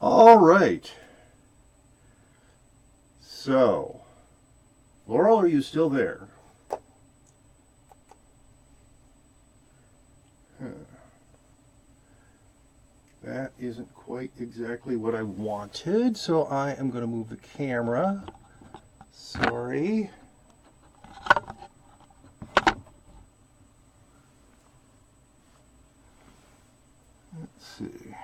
All right. So, Laurel, are you still there? That isn't quite exactly what I wanted, so I am going to move the camera. Sorry. Let's see.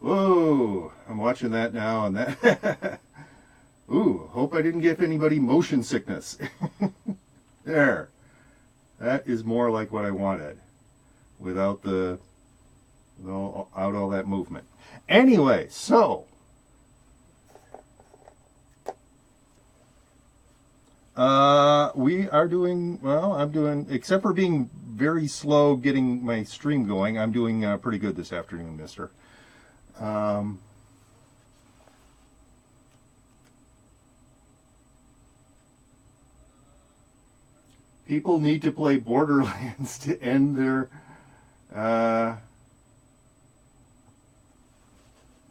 Whoa, I'm watching that now, and that. Ooh, hope I didn't give anybody motion sickness. There. That is more like what I wanted, without all that movement. Anyway, so we are doing well. I'm doing, except for being very slow getting my stream going, I'm doing pretty good this afternoon, mister. People need to play Borderlands to end their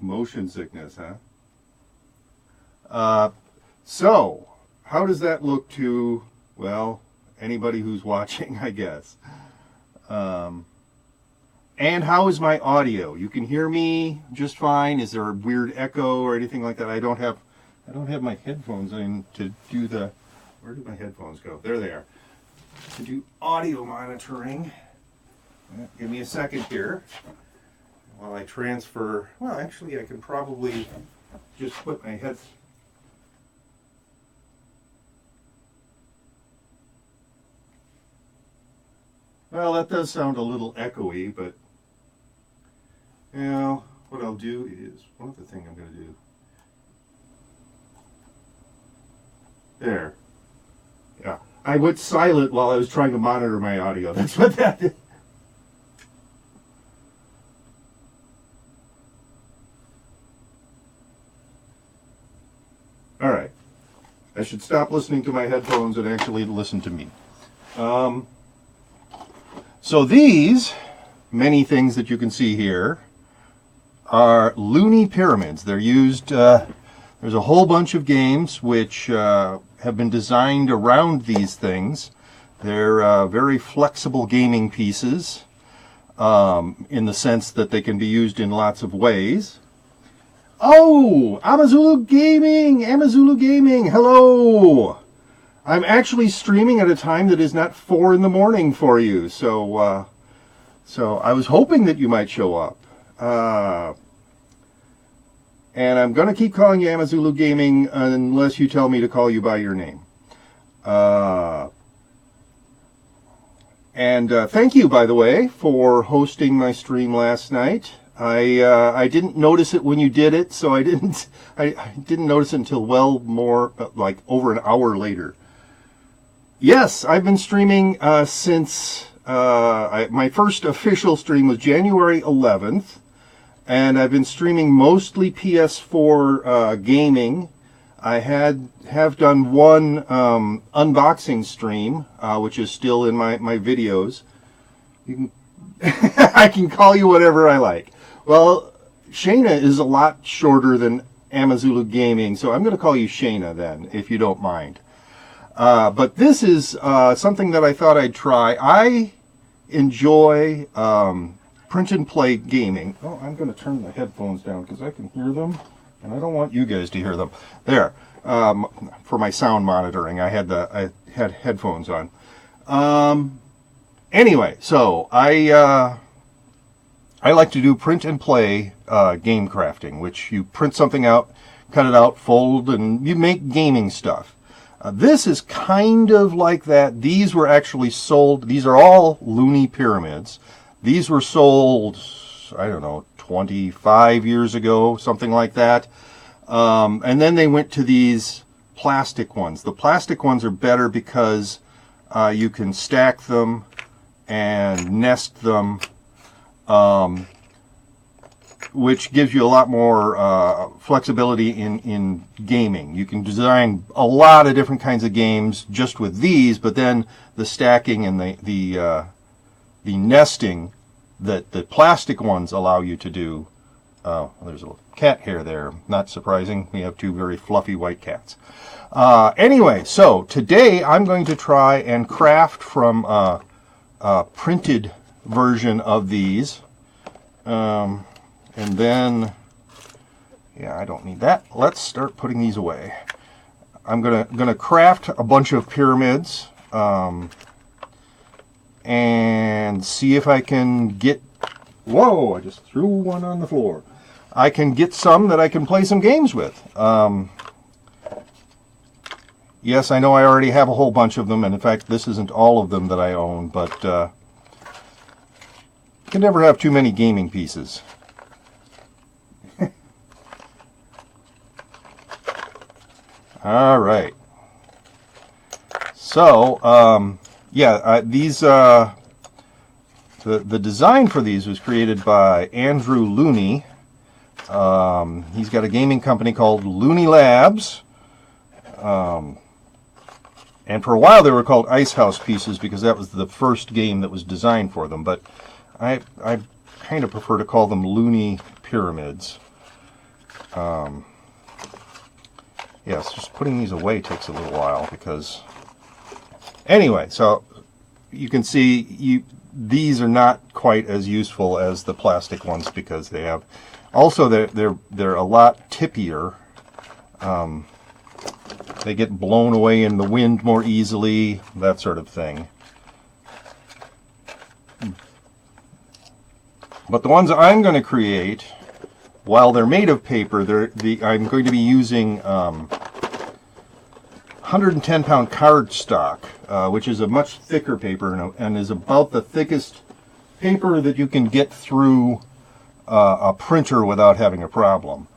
motion sickness, huh? So, how does that look to, well, anybody who's watching, I guess? And how is my audio? You can hear me just fine. Is there a weird echo or anything like that? I don't have my headphones in to do the. Where did my headphones go? There they are. To do audio monitoring. Give me a second here while I transfer. Well, actually, I can probably just put my head. Well, that does sound a little echoey, but you know, what I'll do is, one other thing I'm going to do. There. Yeah. I went silent while I was trying to monitor my audio. That's what that is. All right. I should stop listening to my headphones and actually listen to me. So these, many things that you can see here, are Looney Pyramids. They're used, there's a whole bunch of games which have been designed around these things. They're very flexible gaming pieces in the sense that they can be used in lots of ways. Oh, Amazulu Gaming! Hello! I'm actually streaming at a time that is not 4 in the morning for you, so I was hoping that you might show up. And I'm going to keep calling you Amazulu Gaming unless you tell me to call you by your name. And thank you, by the way, for hosting my stream last night. I didn't notice it when you did it, so I didn't notice it until well more like over an hour later. Yes, I've been streaming since my first official stream was January 11th, and I've been streaming mostly PS4 gaming. I have done one unboxing stream, which is still in my videos. You can I can call you whatever I like. Well, Shayna is a lot shorter than Amazulu Gaming, so I'm going to call you Shayna then, if you don't mind. But this is something that I thought I'd try. I enjoy print and play gaming. Oh, I'm going to turn the headphones down because I can hear them, and I don't want you guys to hear them. There, for my sound monitoring, I had headphones on. Anyway, so I like to do print and play game crafting, which you print something out, cut it out, fold, and you make gaming stuff. This is kind of like that. These were actually sold. These are all Looney Pyramids. These were sold, I don't know, 25 years ago, something like that. And then they went to these plastic ones. The plastic ones are better because you can stack them and nest them, which gives you a lot more flexibility in gaming. You can design a lot of different kinds of games just with these, but then the stacking and the nesting that the plastic ones allow you to do Oh, there's a little cat hair there. Not surprising. We have two very fluffy white cats. Anyway, so today I'm going to try and craft from a printed version of these. And then, yeah, I don't need that. Let's start putting these away. I'm gonna craft a bunch of pyramids and see if I can get. Whoa! I just threw one on the floor. I can get some that I can play some games with. Yes, I know I already have a whole bunch of them, and in fact, this isn't all of them that I own, but you can never have too many gaming pieces. All right. So, yeah, these the design for these was created by Andrew Looney. He's got a gaming company called Looney Labs. And for a while they were called Ice House pieces because that was the first game that was designed for them. But I kind of prefer to call them Looney Pyramids. Yes, just putting these away takes a little while because... Anyway, so you can see these are not quite as useful as the plastic ones because they have... Also, they're a lot tippier. They get blown away in the wind more easily, that sort of thing. But the ones I'm going to create, while they're made of paper, I'm going to be using 110-pound cardstock, which is a much thicker paper and is about the thickest paper that you can get through a printer without having a problem.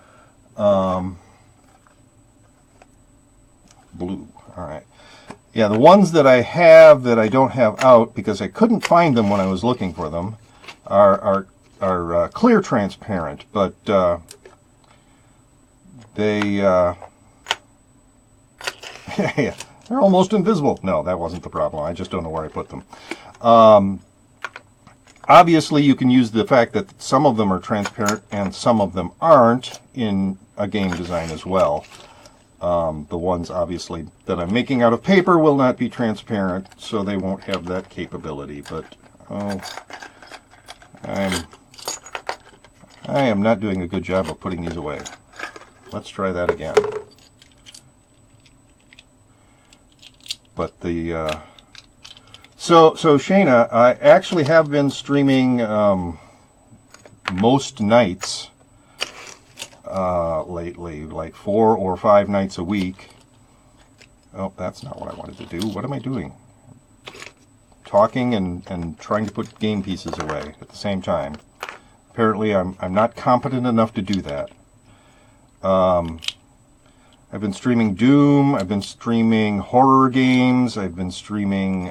Blue. All right. Yeah, the ones that I have that I don't have out because I couldn't find them when I was looking for them are clear transparent, but they're almost invisible. No, that wasn't the problem. I just don't know where I put them. Obviously, you can use the fact that some of them are transparent and some of them aren't in a game design as well. The ones, obviously, that I'm making out of paper will not be transparent, so they won't have that capability. But, I am not doing a good job of putting these away. Let's try that again. But the... So Shayna, I actually have been streaming most nights lately, like 4 or 5 nights a week. Oh, that's not what I wanted to do. What am I doing? Talking and trying to put game pieces away at the same time. Apparently, I'm not competent enough to do that. I've been streaming Doom. I've been streaming horror games. I've been streaming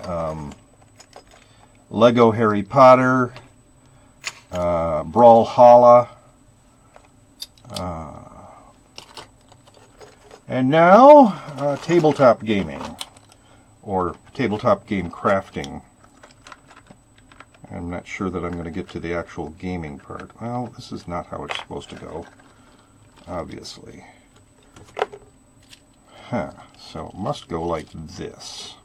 Lego Harry Potter, Brawlhalla, and now tabletop gaming, or tabletop game crafting. I'm not sure that I'm going to get to the actual gaming part. Well, this is not how it's supposed to go, obviously. So it must go like this.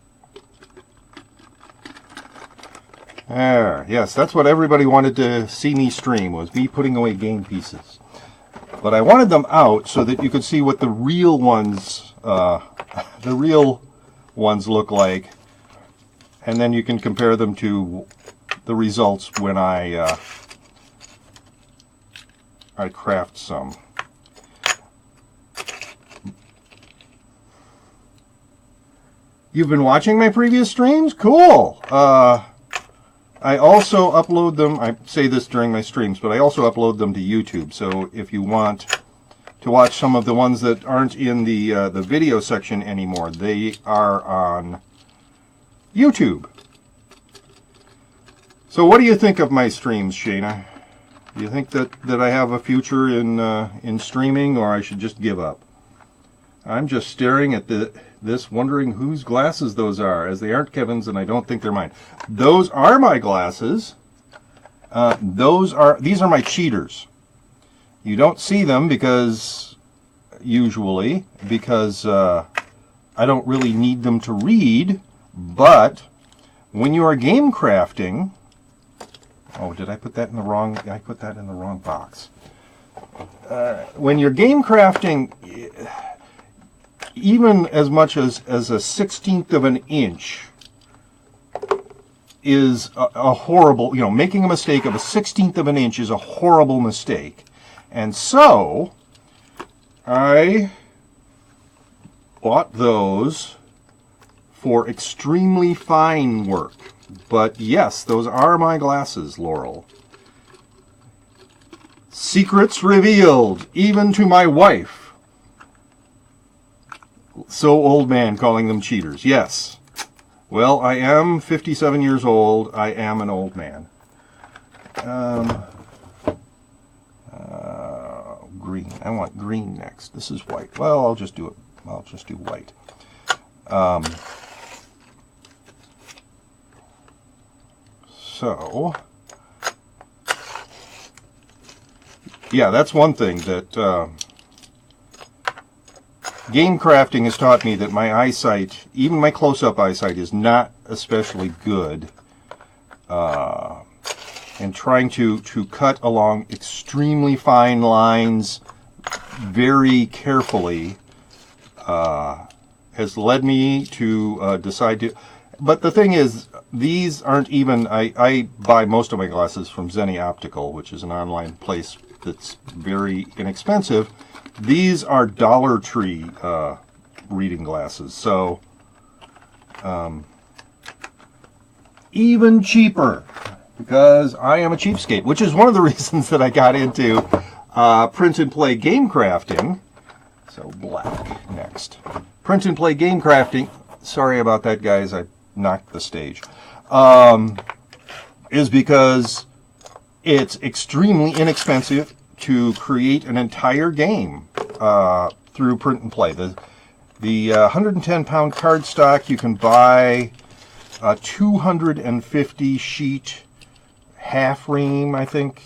There, yes, that's what everybody wanted to see me stream, was me putting away game pieces. But I wanted them out so that you could see what the real ones look like, and then you can compare them to the results when I craft some. You've been watching my previous streams? Cool! I also upload them, I say this during my streams, but I also upload them to YouTube. So if you want to watch some of the ones that aren't in the video section anymore, they are on YouTube. So what do you think of my streams, Shayna? Do you think that I have a future in streaming, or I should just give up? I'm just staring at this, wondering whose glasses those are, as they aren't Kevin's, and I don't think they're mine. Those are my glasses. These are my cheaters. You don't see them usually because I don't really need them to read, but when you are game crafting, oh, did I put that in the wrong, I put that in the wrong box. When you're game crafting, even as much as a 1/16 of an inch is a horrible, making a mistake of a 1/16 of an inch is a horrible mistake. And so, I bought those for extremely fine work. But yes, those are my glasses, Laurel. Secrets revealed, even to my wife. So old man calling them cheaters. Yes. Well, I am 57 years old. I am an old man. Green. I want green next. This is white. Well, I'll just do it. I'll just do white. So, yeah, that's one thing that game crafting has taught me, that my eyesight, even my close-up eyesight, is not especially good. And trying to cut along extremely fine lines very carefully has led me to decide to... But the thing is, these aren't even... I buy most of my glasses from Zenny Optical, which is an online place that's very inexpensive. These are Dollar Tree reading glasses, so even cheaper, because I am a cheapskate, which is one of the reasons that I got into print and play game crafting. So black next. Print and play game crafting. Sorry about that, guys. I knocked the stage. Is because it's extremely inexpensive to create an entire game through print and play. The 110-pound cardstock, you can buy a 250 sheet half ream, I think.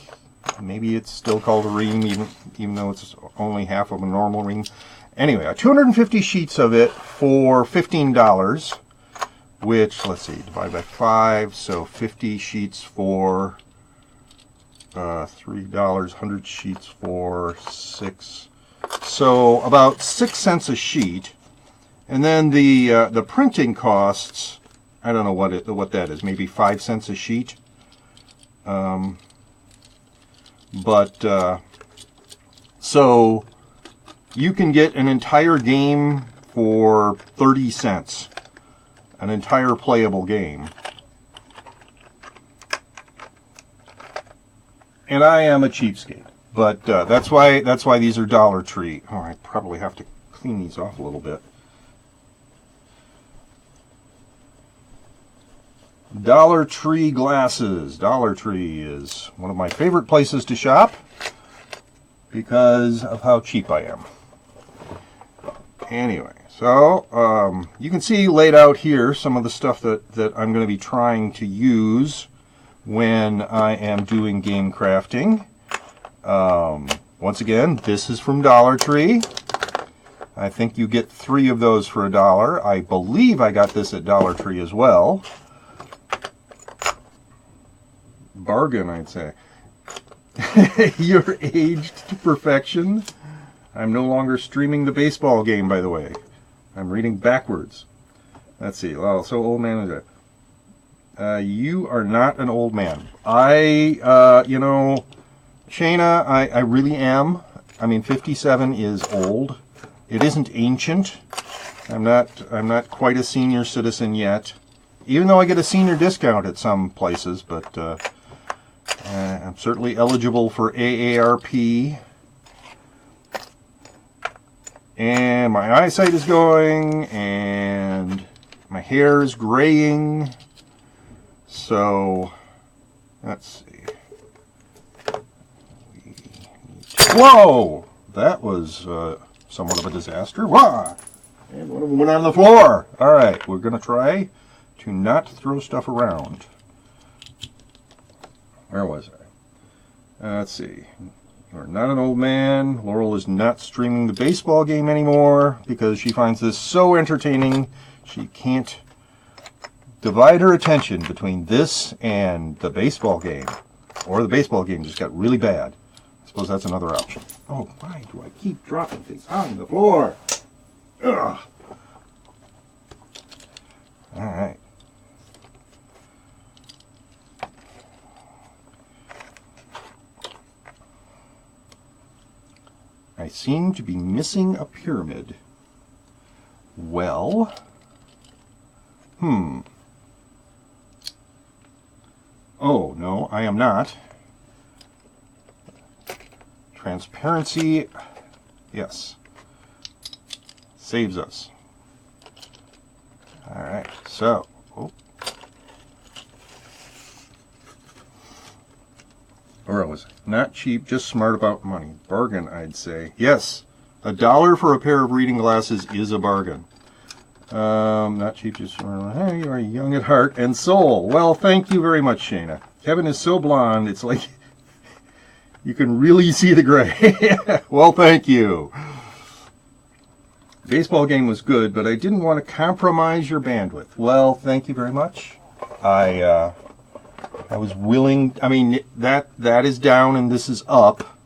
Maybe it's still called a ream, even though it's only half of a normal ream. Anyway, 250 sheets of it for $15, which, let's see, divide by 5, so 50 sheets for $3, 100 sheets for 6. So about 6 cents a sheet. And then the printing costs, I don't know what that is, maybe 5 cents a sheet. So you can get an entire game for 30 cents. An entire playable game. And I am a cheapskate. But that's why these are Dollar Tree. Oh, I probably have to clean these off a little bit. Dollar Tree glasses. Dollar Tree is one of my favorite places to shop because of how cheap I am. Anyway, so you can see laid out here some of the stuff that I'm going to be trying to use when I am doing game crafting. Once again, this is from Dollar Tree. I think you get 3 of those for $1. I believe I got this at Dollar Tree as well. Bargain, I'd say. You're aged to perfection. I'm no longer streaming the baseball game, by the way. I'm reading backwards. Let's see. Oh, so old man is it? You are not an old man. Shayna, I really am. I mean, 57 is old. It isn't ancient. I'm not quite a senior citizen yet. Even though I get a senior discount at some places, but I'm certainly eligible for AARP. And my eyesight is going, and my hair is graying. So, let's see. Whoa! That was somewhat of a disaster. Wah! And one of them went on the floor. All right, we're going to try to not throw stuff around. Where was I? Let's see. You're not an old man. Laurel is not streaming the baseball game anymore because she finds this so entertaining she can't divide her attention between this and the baseball game. Or the baseball game just got really bad. I suppose that's another option. Oh, why do I keep dropping things on the floor? Ugh. All right. I seem to be missing a pyramid. Well, oh, no, I am not. Transparency, yes, saves us. All right, so, or it was not cheap, just smart about money. Bargain, I'd say. Yes, $1 for a pair of reading glasses is a bargain. Not cheap, just smart. Hey, you are young at heart and soul. Well, thank you very much, Shayna. Kevin is so blonde, it's like you can really see the gray. Well, thank you. Baseball game was good, but I didn't want to compromise your bandwidth. Well, thank you very much. I was willing. I mean, that is down and this is up.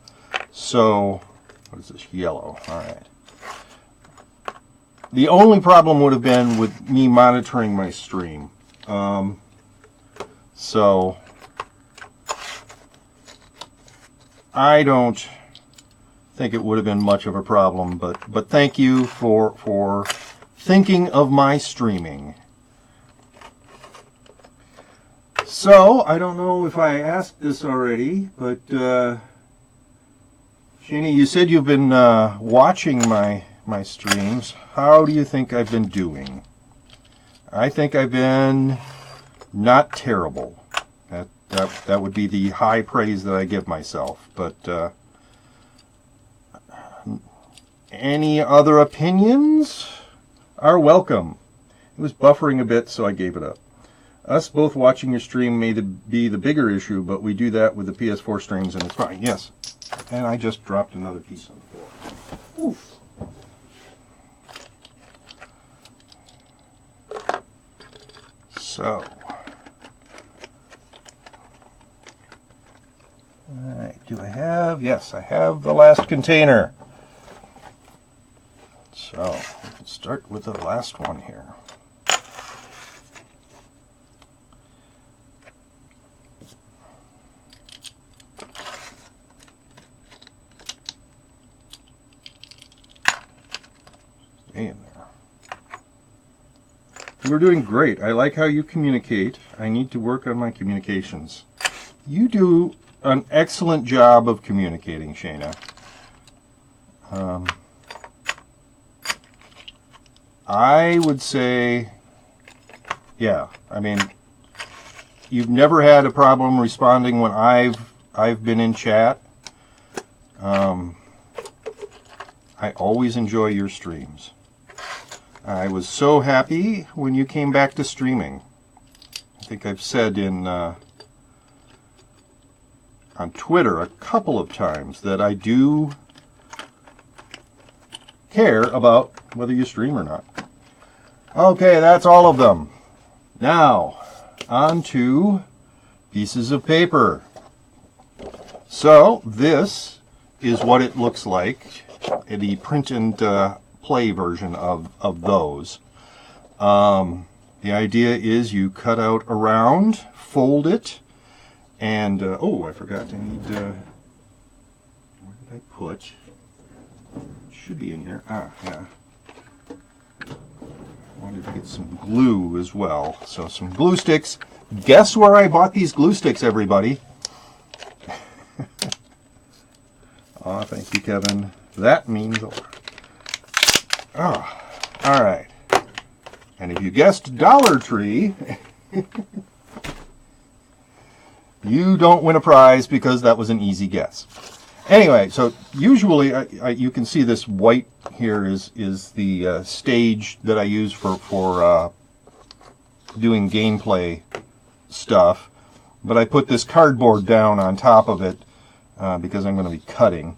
So, what is this? Yellow. All right. The only problem would have been with me monitoring my stream. So, I don't think it would have been much of a problem, but thank you for thinking of my streaming. So, I don't know if I asked this already, but Shani, you said you've been watching my streams. How do you think I've been doing? I think I've been not terrible. That would be the high praise that I give myself. But any other opinions are welcome. It was buffering a bit, so I gave it up. Us both watching your stream may be the bigger issue, but we do that with the PS4 streams, and it's fine. Yes. And I just dropped another piece on the floor. Oof. So, all right, do I have? Yes, I have the last container. So, let's start with the last one here. Stay in there. We're doing great. I like how you communicate. I need to work on my communications. You do an excellent job of communicating, Shayna. I would say, yeah, I mean, you've never had a problem responding when I've been in chat. I always enjoy your streams. I was so happy when you came back to streaming. I think I've said on Twitter a couple of times that I do care about whether you stream or not. Okay, that's all of them. Now, on to pieces of paper. So, this is what it looks like, the print and play version of those. The idea is you cut out around, fold it, and oh, I forgot. I need where did I put? It should be in here. Ah, yeah. I wanted to get some glue as well. So some glue sticks. Guess where I bought these glue sticks, everybody? Oh, thank you, Kevin. That means a lot. Oh, all right. And if you guessed Dollar Tree, you don't win a prize because that was an easy guess. Anyway, so usually you can see this white here is the stage that I use for doing gameplay stuff. But I put this cardboard down on top of it because I'm going to be cutting.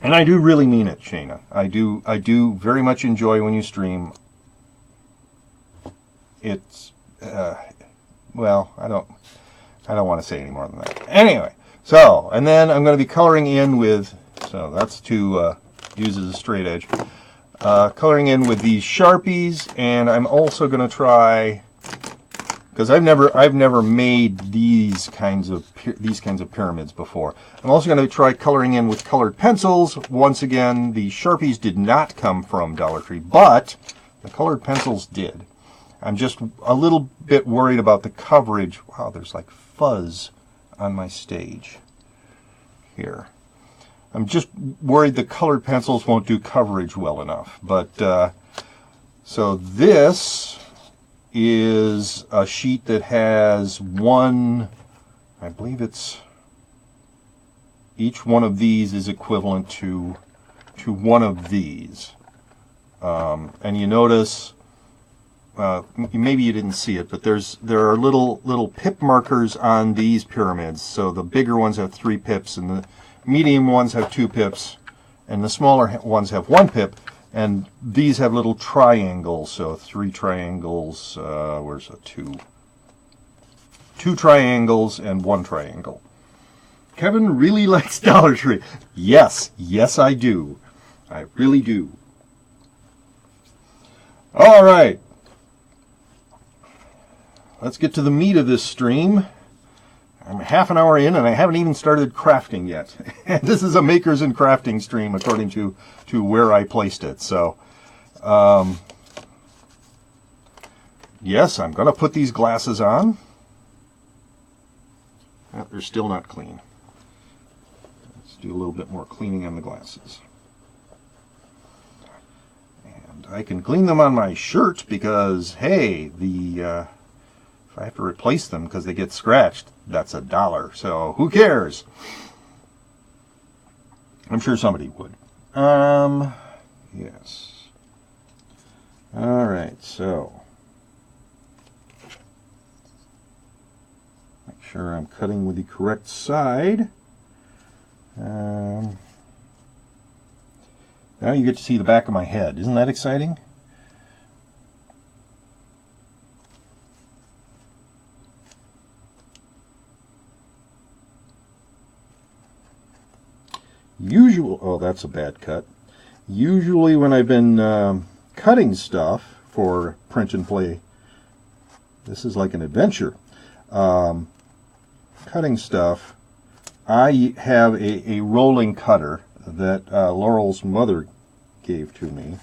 And I do really mean it, Shayna. I do very much enjoy when you stream. It's, well, I don't want to say any more than that. Anyway, so, and then I'm going to be coloring in with, so that's to use as a straight edge. Coloring in with these Sharpies, and I'm also going to try, because I've never made these kinds of pyramids before. I'm also going to try coloring in with colored pencils. Once again, the Sharpies did not come from Dollar Tree, but the colored pencils did. I'm just a little bit worried about the coverage. Wow, there's like fuzz on my stage here. I'm just worried the colored pencils won't do coverage well enough. But so this is a sheet that has one, I believe it's, each one of these is equivalent to one of these. And you notice, maybe you didn't see it, but there are little pip markers on these pyramids. So the bigger ones have 3 pips, and the medium ones have 2 pips, and the smaller ones have 1 pip. And these have little triangles, so 3 triangles, where's a 2? 2 triangles and 1 triangle. Kevin really likes Dollar Tree. Yes, I do. I really do. All right. Let's get to the meat of this stream. I'm half an hour in and I haven't even started crafting yet. And this is a makers and crafting stream according to where I placed it. So, yes, I'm going to put these glasses on. They're still not clean. Let's do a little bit more cleaning on the glasses. And I can clean them on my shirt because, hey, if I have to replace them because they get scratched, that's $1. So who cares? I'm sure somebody would. Yes. All right, so make sure I'm cutting with the correct side. Now you get to see the back of my head. Isn't that exciting? Oh, that's a bad cut. Usually when I've been cutting stuff for print and play, this is like an adventure. Cutting stuff, I have a rolling cutter that Laurel's mother gave to me.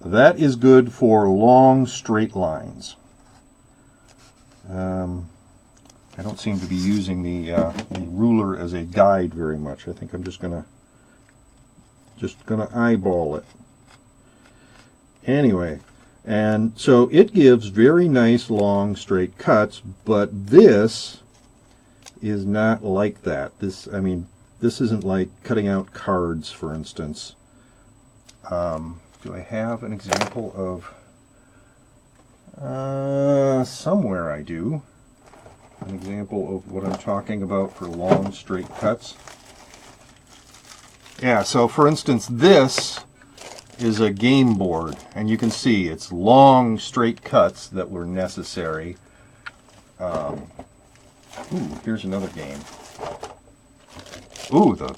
That is good for long straight lines. I don't seem to be using the ruler as a guide very much. I think I'm just gonna eyeball it. Anyway, and so it gives very nice long straight cuts, but this is not like that. This isn't like cutting out cards, for instance. Do I have an example of somewhere I do. An example of what I'm talking about for long straight cuts. Yeah, so for instance, this is a game board, and you can see it's long straight cuts that were necessary. Here's another game. Ooh, the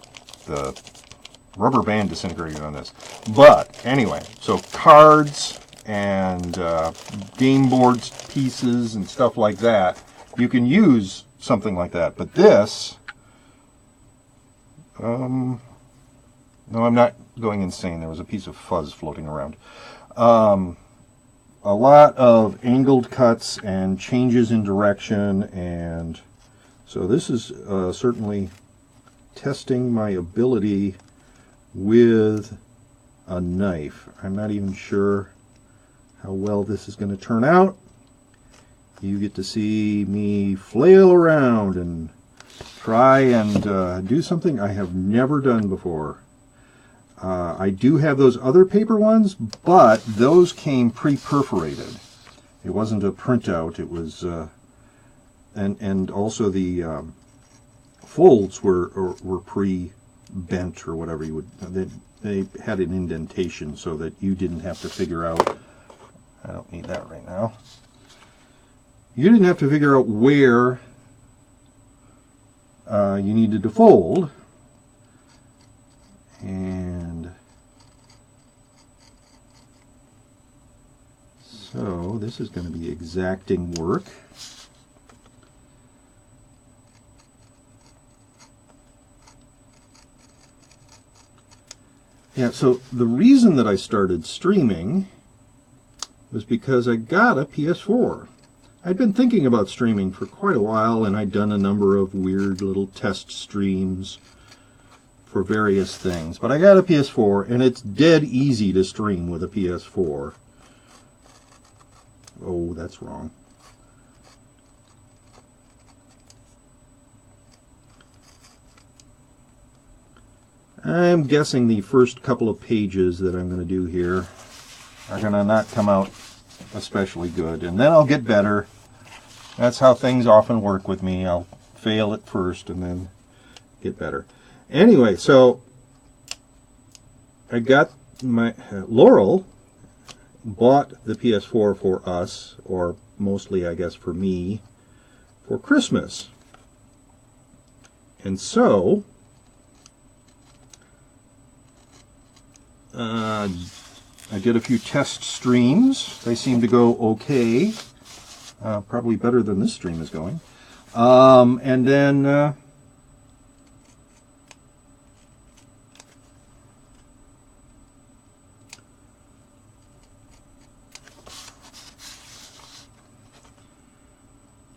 rubber band disintegrated on this. But anyway, so cards and game boards pieces and stuff like that. You can use something like that, but this, no, I'm not going insane. There was a piece of fuzz floating around. A lot of angled cuts and changes in direction, and so this is certainly testing my ability with a knife. I'm not even sure how well this is going to turn out. You get to see me flail around and try and do something I have never done before. I do have those other paper ones, but those came pre-perforated. It wasn't a printout. It was and also the folds were pre-bent or whatever you would. They had an indentation so that you didn't have to figure out. I don't need that right now. You didn't have to figure out where you needed to fold. And so this is going to be exacting work. Yeah, so the reason that I started streaming was because I got a PS4. I'd been thinking about streaming for quite a while, and I'd done a number of weird little test streams for various things. But I got a PS4, and it's dead easy to stream with a PS4. Oh, that's wrong. I'm guessing the first couple of pages that I'm going to do here are going to not come out especially good, and then I'll get better. That's how things often work with me. I'll fail at first and then get better. Anyway, so I got my Laurel bought the PS4 for us, or mostly I guess for me, for Christmas. And so I did a few test streams. They seem to go okay. Probably better than this stream is going. And then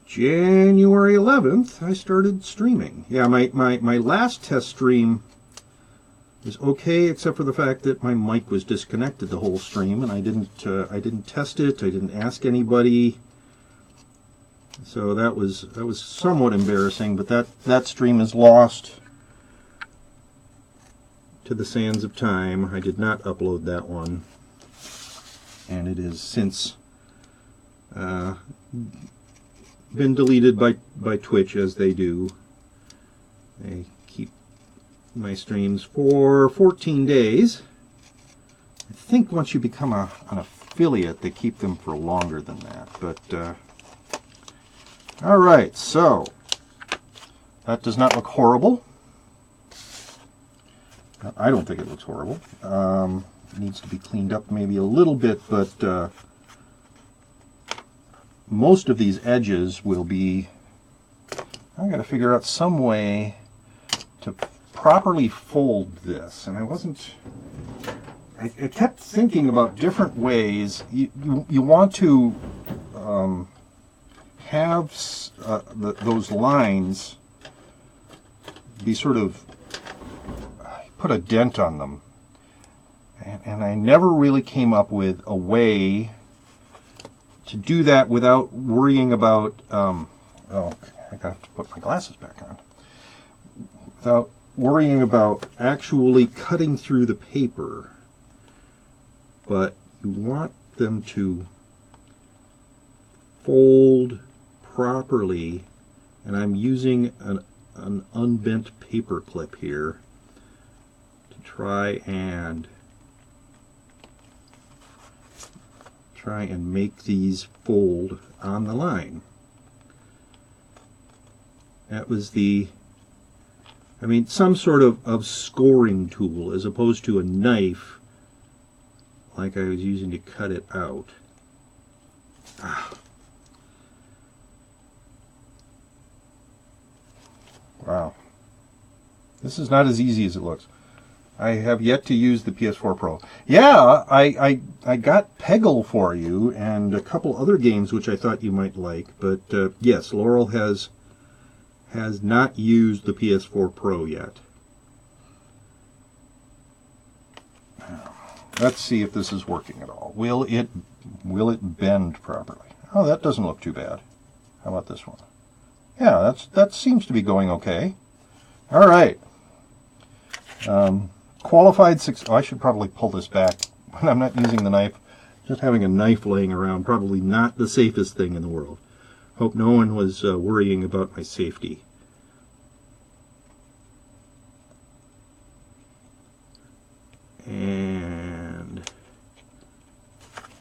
January 11th, I started streaming. Yeah, my last test stream was okay, except for the fact that my mic was disconnected the whole stream, and I didn't test it. I didn't ask anybody, so that was somewhat embarrassing. But that stream is lost to the sands of time. I did not upload that one, and it has since been deleted by Twitch, as they do. They keep my streams for 14 days. I think once you become an affiliate, they keep them for longer than that. But all right, so that does not look horrible. I don't think it looks horrible. It needs to be cleaned up maybe a little bit, but most of these edges will be... I've got to figure out some way to properly fold this, and I kept thinking about different ways. You want to have those lines be sort of, put a dent on them, and I never really came up with a way to do that without worrying about oh, I have to put my glasses back on, without worrying about actually cutting through the paper. But you want them to fold properly, and I'm using an unbent paper clip here to try and make these fold on the line. That was some sort of scoring tool, as opposed to a knife like I was using to cut it out. Wow. This is not as easy as it looks. I have yet to use the PS4 Pro. Yeah, I got Peggle for you and a couple other games which I thought you might like, but yes, Laurel has not used the PS4 Pro yet. Let's see if this is working at all. Will it bend properly? Oh, that doesn't look too bad. How about this one? Yeah, that seems to be going okay. All right. Qualified six. Oh, I should probably pull this back when I'm not using the knife. Just having a knife laying around, probably not the safest thing in the world. Hope no one was worrying about my safety. And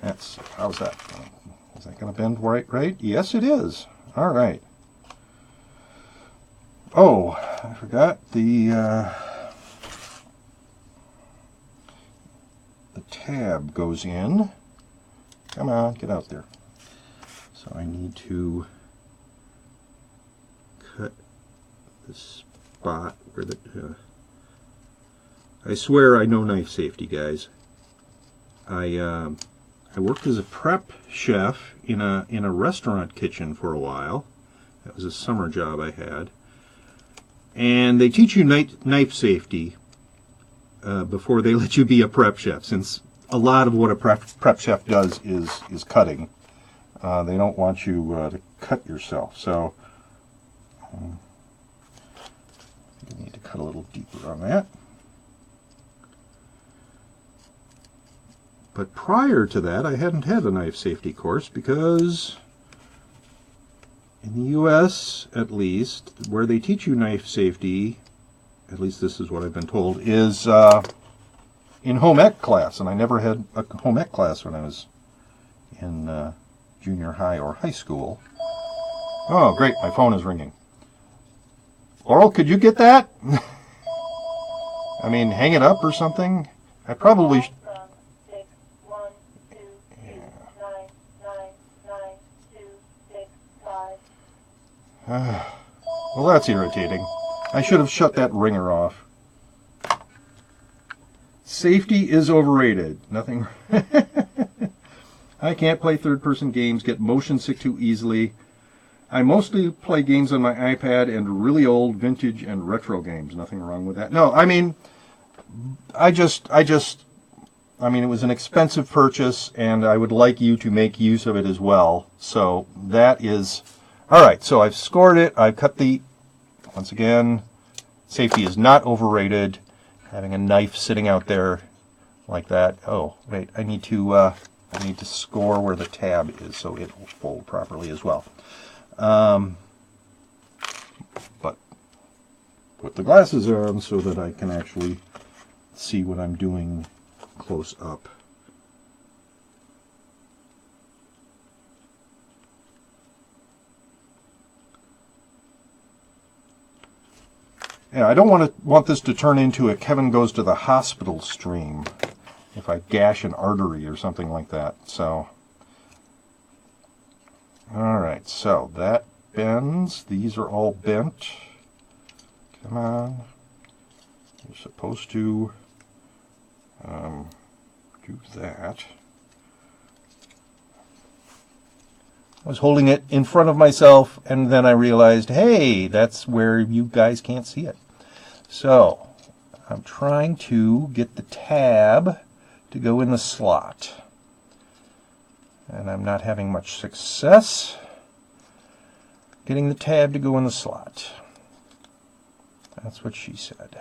that's, how's that? Is that going to bend right? Yes, it is. All right. Oh, I forgot the tab goes in. Come on, get out there. So I need to cut the spot where the... I swear I know knife safety, guys. I worked as a prep chef in a restaurant kitchen for a while. That was a summer job I had. And they teach you knife safety before they let you be a prep chef, since a lot of what a prep chef does is cutting. They don't want you to cut yourself. So you need to cut a little deeper on that. But prior to that, I hadn't had a knife safety course because in the U.S., at least, where they teach you knife safety, at least this is what I've been told, is in home ec class. And I never had a home ec class when I was in junior high or high school. Oh, great, my phone is ringing. Laurel, could you get that? I mean, hang it up or something? I probably... Well, that's irritating. I should have shut that ringer off. Safety is overrated. Nothing. I can't play third-person games, get motion sick too easily. I mostly play games on my iPad and really old vintage and retro games. Nothing wrong with that. No, I mean, I mean, it was an expensive purchase, and I would like you to make use of it as well. So that is... All right, so I've scored it. I've cut the... Once again, safety is not overrated. Having a knife sitting out there like that. Oh, wait, I need to score where the tab is so it will fold properly as well. But put the glasses on so that I can actually see what I'm doing close up. Yeah, I don't want this to turn into a Kevin Goes to the Hospital stream if I gash an artery or something like that. So, all right, so that bends. These are all bent. Come on. You're supposed to do that. I was holding it in front of myself, and then I realized, hey, that's where you guys can't see it. So, I'm trying to get the tab to go in the slot. And I'm not having much success getting the tab to go in the slot. That's what she said.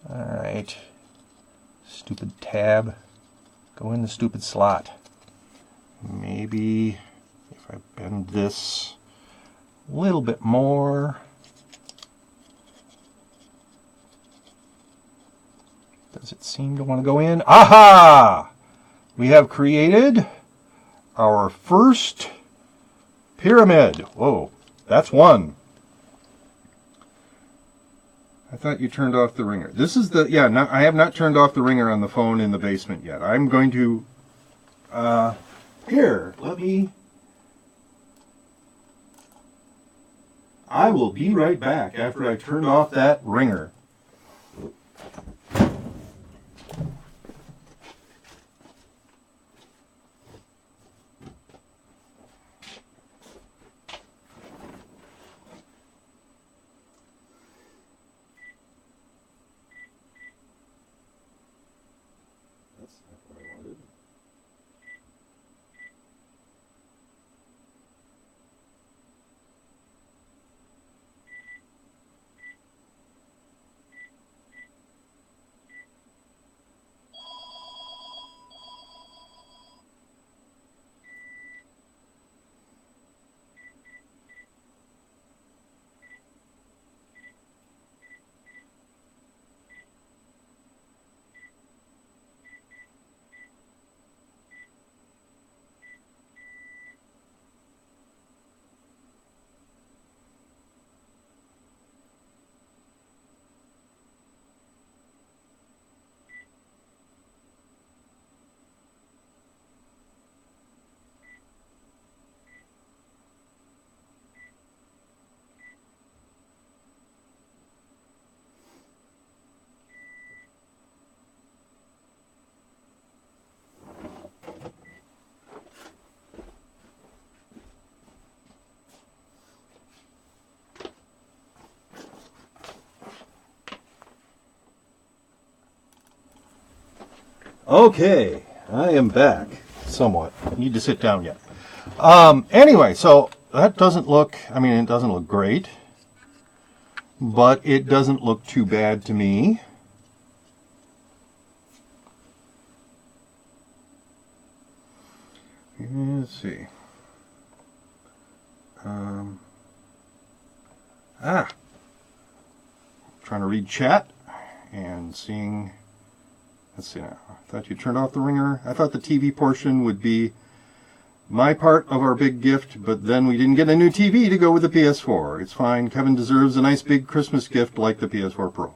Alright. Stupid tab. Go in the stupid slot. Maybe if I bend this a little bit more. Does it seem to want to go in? Aha! We have created our first pyramid. Whoa, that's one. I thought you turned off the ringer. This is the, yeah, I have not turned off the ringer on the phone in the basement yet. I'm going to, here, I will be right back after I turn off that ringer. Okay, I am back. Somewhat. Need to sit down yet. Anyway, so that doesn't look, it doesn't look great, but it doesn't look too bad to me. Let's see. Trying to read chat and seeing. Let's see now. I thought you turned off the ringer. I thought the TV portion would be my part of our big gift, but then we didn't get a new TV to go with the PS4. It's fine. Kevin deserves a nice big Christmas gift like the PS4 Pro.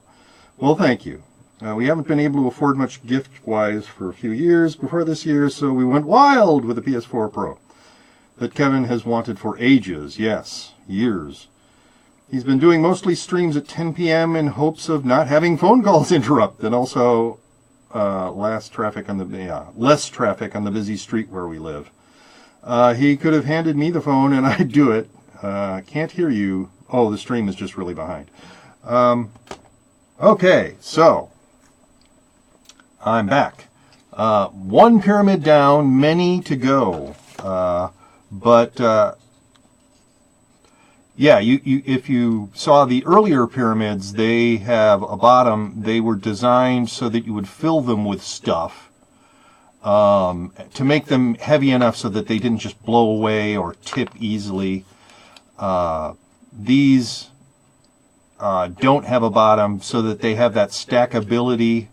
Well, thank you. We haven't been able to afford much gift-wise for a few years before this year, so we went wild with the PS4 Pro that Kevin has wanted for ages. Yes, years. He's been doing mostly streams at 10 p.m. in hopes of not having phone calls interrupt, and also less traffic on the busy street where we live. He could have handed me the phone and I'd do it. Can't hear you. Oh, the stream is just really behind. Okay, so I'm back. One pyramid down, many to go. Yeah, if you saw the earlier pyramids, they have a bottom. They were designed so that you would fill them with stuff to make them heavy enough so that they didn't just blow away or tip easily. These don't have a bottom, so that they have that stackability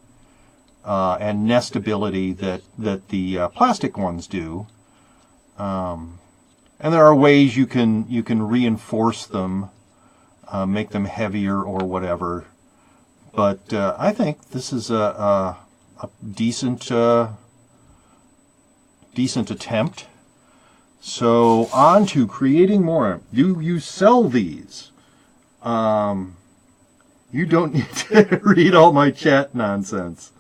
and nestability that the plastic ones do. And there are ways you can reinforce them, make them heavier or whatever. But I think this is a decent attempt. So on to creating more. Do you sell these? You don't need to read all my chat nonsense.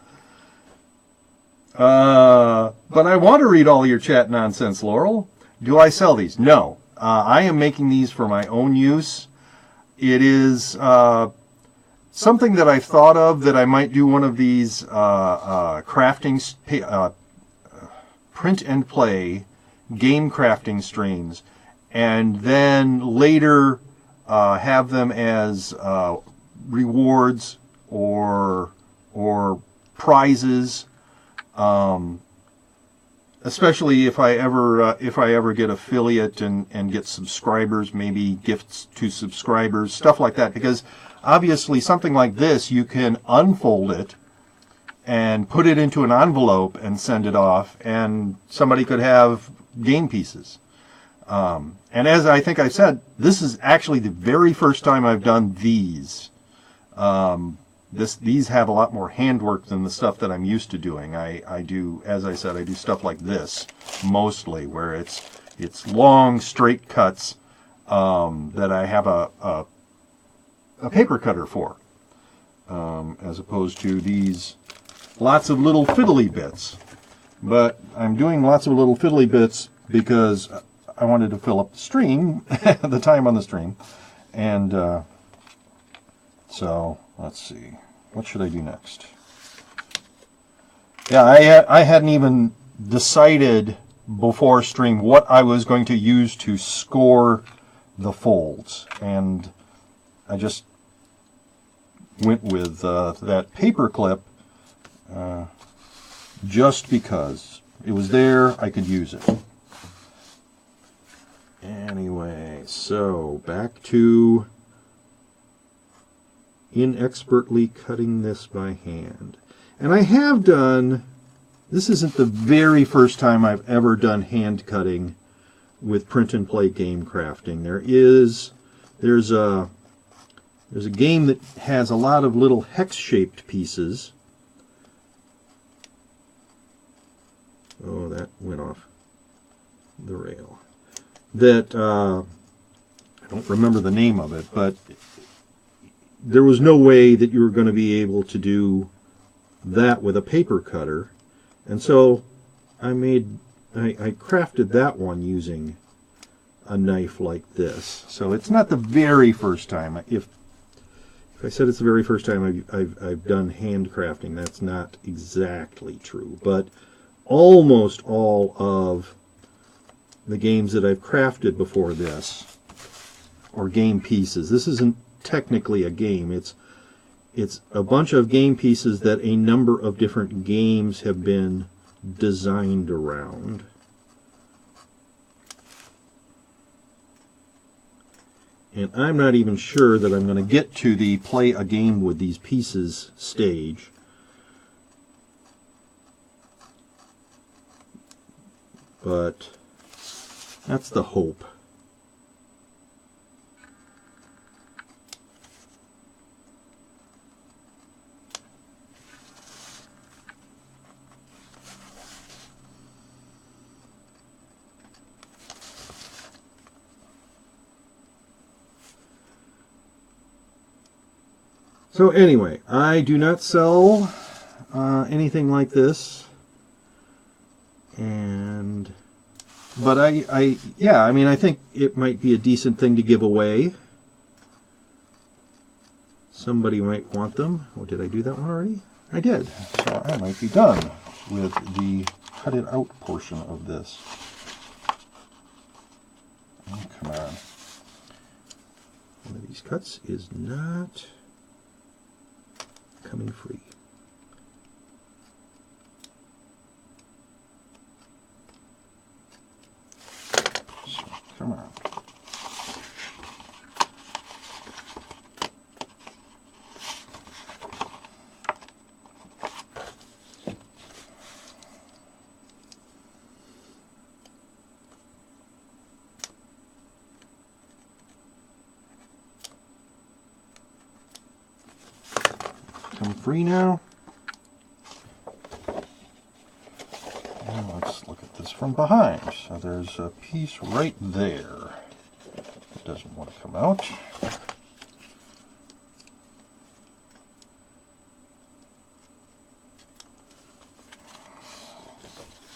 But I want to read all your chat nonsense, Laurel. Do I sell these? No. I am making these for my own use. It is something that I've thought of, that I might do one of these crafting, print and play game crafting streams, and then later have them as rewards or prizes. Especially if I ever get affiliate and get subscribers, maybe gifts to subscribers, stuff like that. Because obviously something like this, you can unfold it and put it into an envelope and send it off, and somebody could have game pieces. And as I think I said, this is actually the very first time I've done these. These have a lot more handwork than the stuff that I'm used to doing. I do, as I said, I do stuff like this mostly, where it's long straight cuts that I have a paper cutter for, as opposed to these lots of little fiddly bits. But I'm doing lots of little fiddly bits because I wanted to fill up the stream, the time on the stream, and so let's see. What should I do next? Yeah, I hadn't even decided before stream what I was going to use to score the folds, and I just went with that paper clip just because it was there. I could use it. Anyway, so back to inexpertly cutting this by hand. And I have done, this isn't the very first time I've ever done hand cutting with print and play game crafting. There's a game that has a lot of little hex-shaped pieces. Oh, that went off the rail. That, I don't remember the name of it, but there was no way that you were going to be able to do that with a paper cutter. And so I crafted that one using a knife like this. So it's not the very first time. If I said it's the very first time I've done handcrafting. That's not exactly true, but almost all of the games that I've crafted before this, or game pieces. This isn't technically a game. It's a bunch of game pieces that a number of different games have been designed around. And I'm not even sure that I'm going to get to the play a game with these pieces stage. But that's the hope. So anyway, I do not sell anything like this, but I think it might be a decent thing to give away. Somebody might want them. Oh, did I do that one already? I did. So I might be done with the cut it out portion of this. Oh, come on. One of these cuts is not coming free. So, come on. Come free now. And let's look at this from behind. So there's a piece right there. It doesn't want to come out.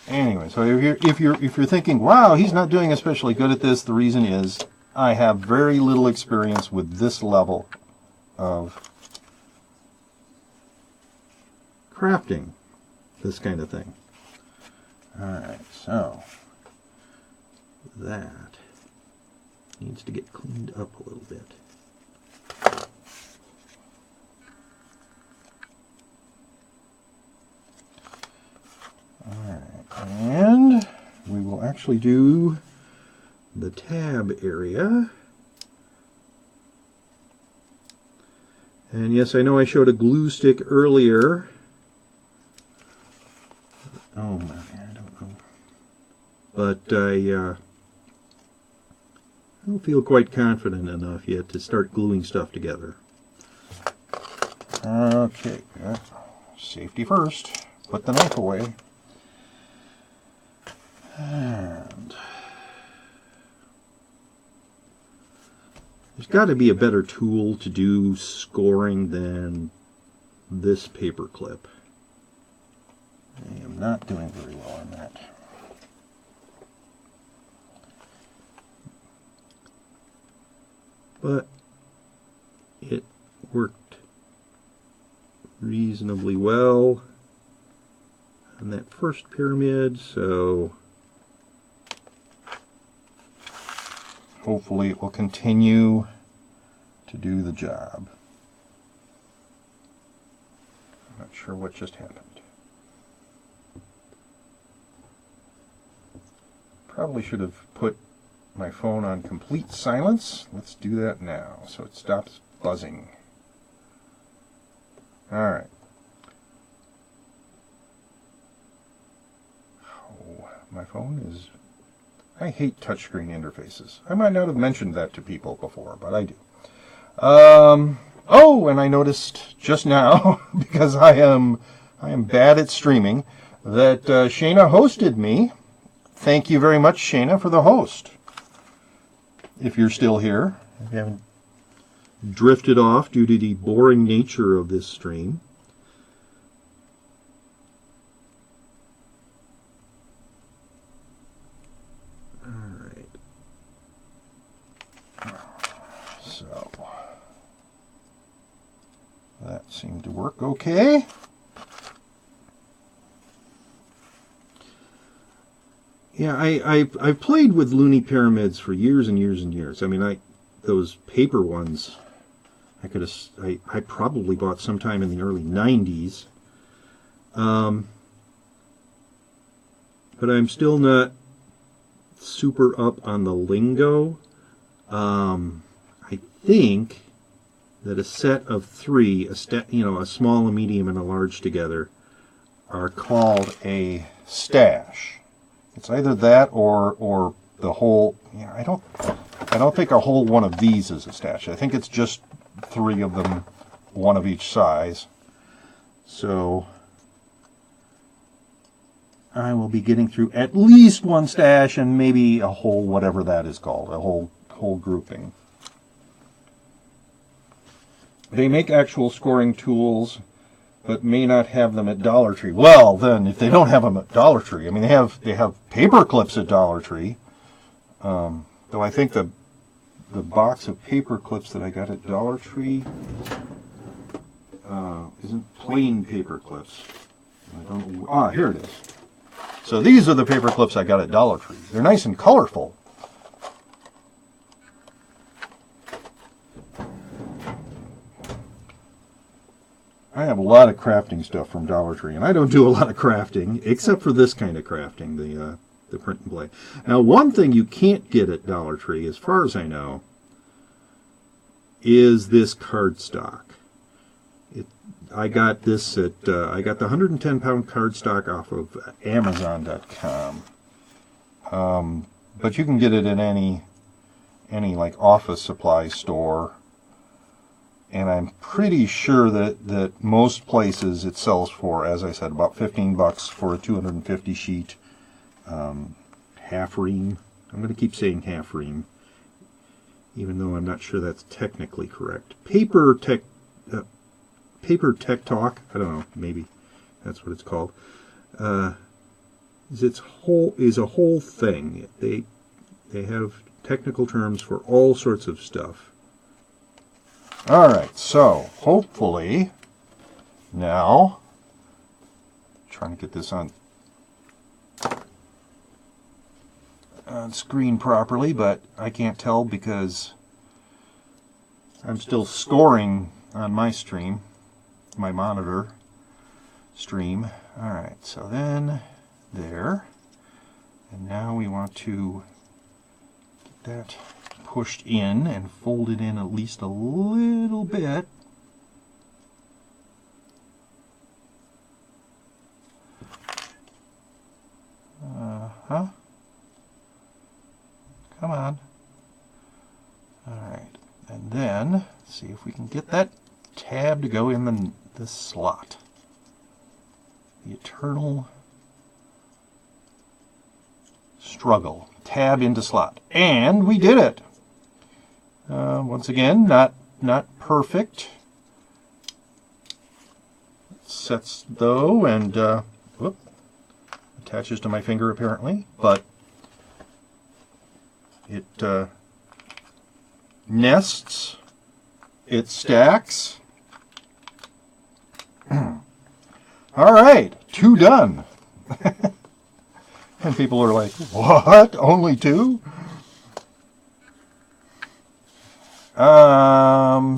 Anyway, so if you're thinking, wow, he's not doing especially good at this, the reason is I have very little experience with this level of crafting this kind of thing. Alright, so that needs to get cleaned up a little bit. Alright, and we will actually do the tab area. And yes, I know I showed a glue stick earlier. Oh man, I don't know. But I don't feel quite confident enough yet to start gluing stuff together. Okay, safety first. Put the knife away. And there's got to be a better tool to do scoring than this paper clip. I am not doing very well on that. But it worked reasonably well on that first pyramid, so hopefully it will continue to do the job. I'm not sure what just happened. Probably should have put my phone on complete silence. Let's do that now so it stops buzzing. Alright. Oh, my phone is... I hate touchscreen interfaces. I might not have mentioned that to people before, but I do. Oh, and I noticed just now, because I am bad at streaming, that Shayna hosted me. Thank you very much, Shayna, for the host. If you're still here, if you haven't drifted off due to the boring nature of this stream. Alright. So. That seemed to work okay. Yeah, I've played with Looney Pyramids for years and years and years. I mean, those paper ones, I probably bought sometime in the early 90s. But I'm still not super up on the lingo. I think that a set of three, a small, a medium, and a large together, are called a stash. It's either that or the whole. I don't think a whole one of these is a stash. I think it's just three of them, one of each size. So I will be getting through at least one stash and maybe a whole, whatever that is called, a whole grouping. They make actual scoring tools, but may not have them at Dollar Tree. Well, then, if they don't have them at Dollar Tree, I mean, they have paper clips at Dollar Tree. Though I think the box of paper clips that I got at Dollar Tree isn't plain paper clips. I don't know. Ah, here it is. So these are the paper clips I got at Dollar Tree. They're nice and colorful. I have a lot of crafting stuff from Dollar Tree, and I don't do a lot of crafting, except for this kind of crafting, the print and play. Now, one thing you can't get at Dollar Tree, as far as I know, is this cardstock. I got this at, I got the 110-pound cardstock off of Amazon.com. But you can get it in any like office supply store. And I'm pretty sure that most places it sells for, as I said, about $15 for a 250 sheet half ream. I'm going to keep saying half ream, even though I'm not sure that's technically correct. Paper Tech Talk. I don't know. Maybe that's what it's called. Is a whole thing. They have technical terms for all sorts of stuff. Alright, so hopefully now, trying to get this on screen properly, but I can't tell because I'm still scoring on my stream, my monitor stream. Alright, so then there, and now we want to get that pushed in and folded in at least a little bit. Come on. Alright, and then see if we can get that tab to go in the slot. The eternal struggle. Tab into slot. And we did it! Once again, not perfect. Sets though, and whoop, attaches to my finger apparently, but it nests, it stacks. All right, 2 done. And people are like, what? Only 2?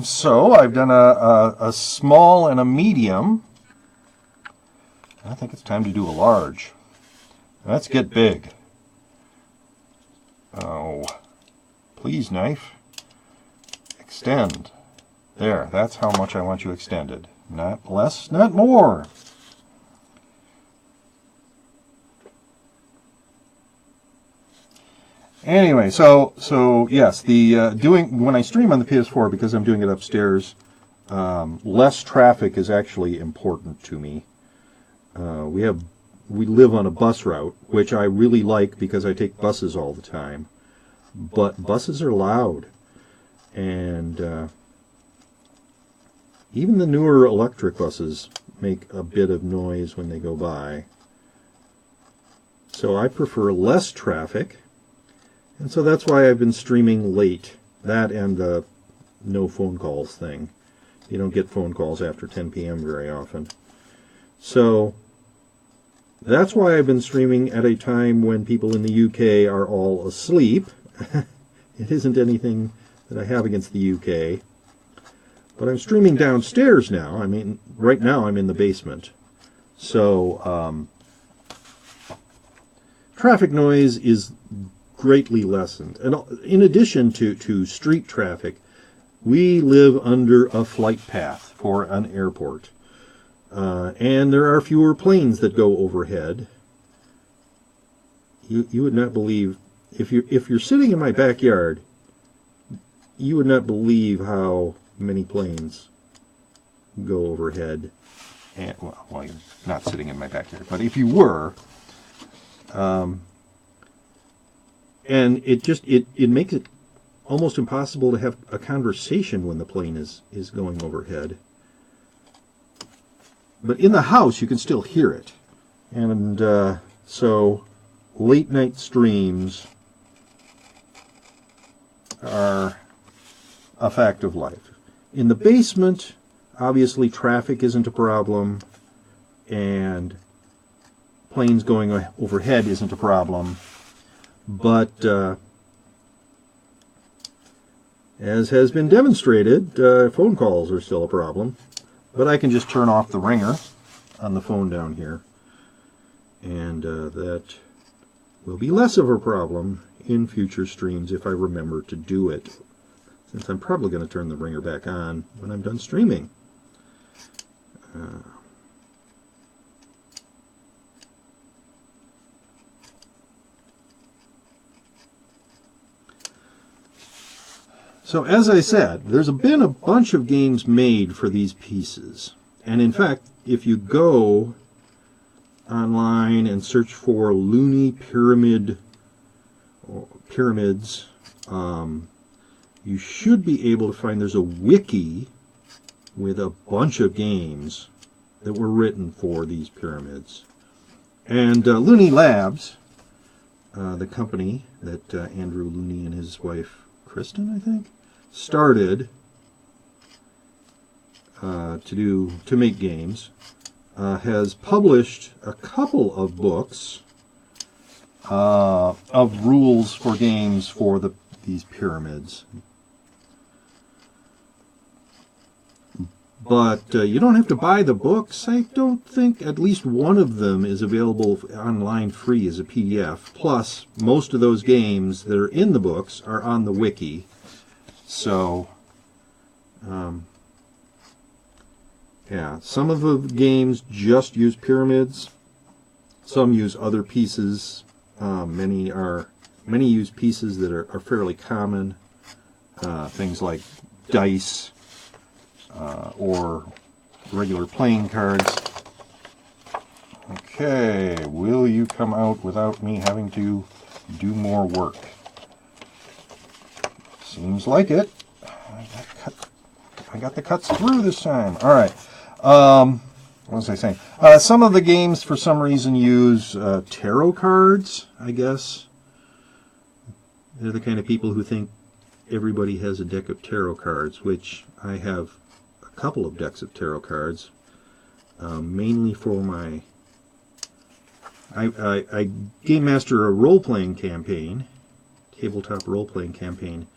So I've done a small and a medium. I think it's time to do a large. Let's get big. Oh, please, knife. Extend. There, that's how much I want you extended. Not less, not more. Anyway, so yes, the when I stream on the PS4, because I'm doing it upstairs, less traffic is actually important to me. We live on a bus route, which I really like because I take buses all the time. But buses are loud, and even the newer electric buses make a bit of noise when they go by. So I prefer less traffic. And so that's why I've been streaming late. That and the no phone calls thing. You don't get phone calls after 10 p.m. very often. So that's why I've been streaming at a time when people in the UK are all asleep. It isn't anything that I have against the UK. But I'm streaming downstairs now. I mean, right now I'm in the basement. So traffic noise is greatly lessened. And in addition to street traffic, we live under a flight path for an airport. And there are fewer planes that go overhead. You would not believe, if you're sitting in my backyard, you would not believe how many planes go overhead. And, well, you're not sitting in my backyard, but if you were, and it makes it almost impossible to have a conversation when the plane is going overhead. But in the house, you can still hear it. And so late night streams are a fact of life. In the basement, obviously traffic isn't a problem, and planes going overhead isn't a problem. But as has been demonstrated, phone calls are still a problem. But I can just turn off the ringer on the phone down here, and that will be less of a problem in future streams if I remember to do it, since I'm probably going to turn the ringer back on when I'm done streaming. So as I said, there's been a bunch of games made for these pieces. And in fact, if you go online and search for Looney Pyramids, you should be able to find there's a wiki with a bunch of games that were written for these pyramids. And Looney Labs, the company that Andrew Looney and his wife Kristen, I think, started to make games, has published a couple of books of rules for games for these pyramids. But you don't have to buy the books. I don't think at least one of them is available online free as a PDF. Plus, most of those games that are in the books are on the wiki. So, yeah, some of the games just use pyramids. Some use other pieces. Many use pieces that are fairly common. Things like dice or regular playing cards. Okay, will you come out without me having to do more work? Seems like it. I got the cuts through this time. All right. What was I saying? Some of the games, for some reason, use tarot cards, I guess. They're the kind of people who think everybody has a deck of tarot cards, which I have a couple of decks of tarot cards, mainly for my... I game master a role-playing campaign, tabletop role-playing campaign,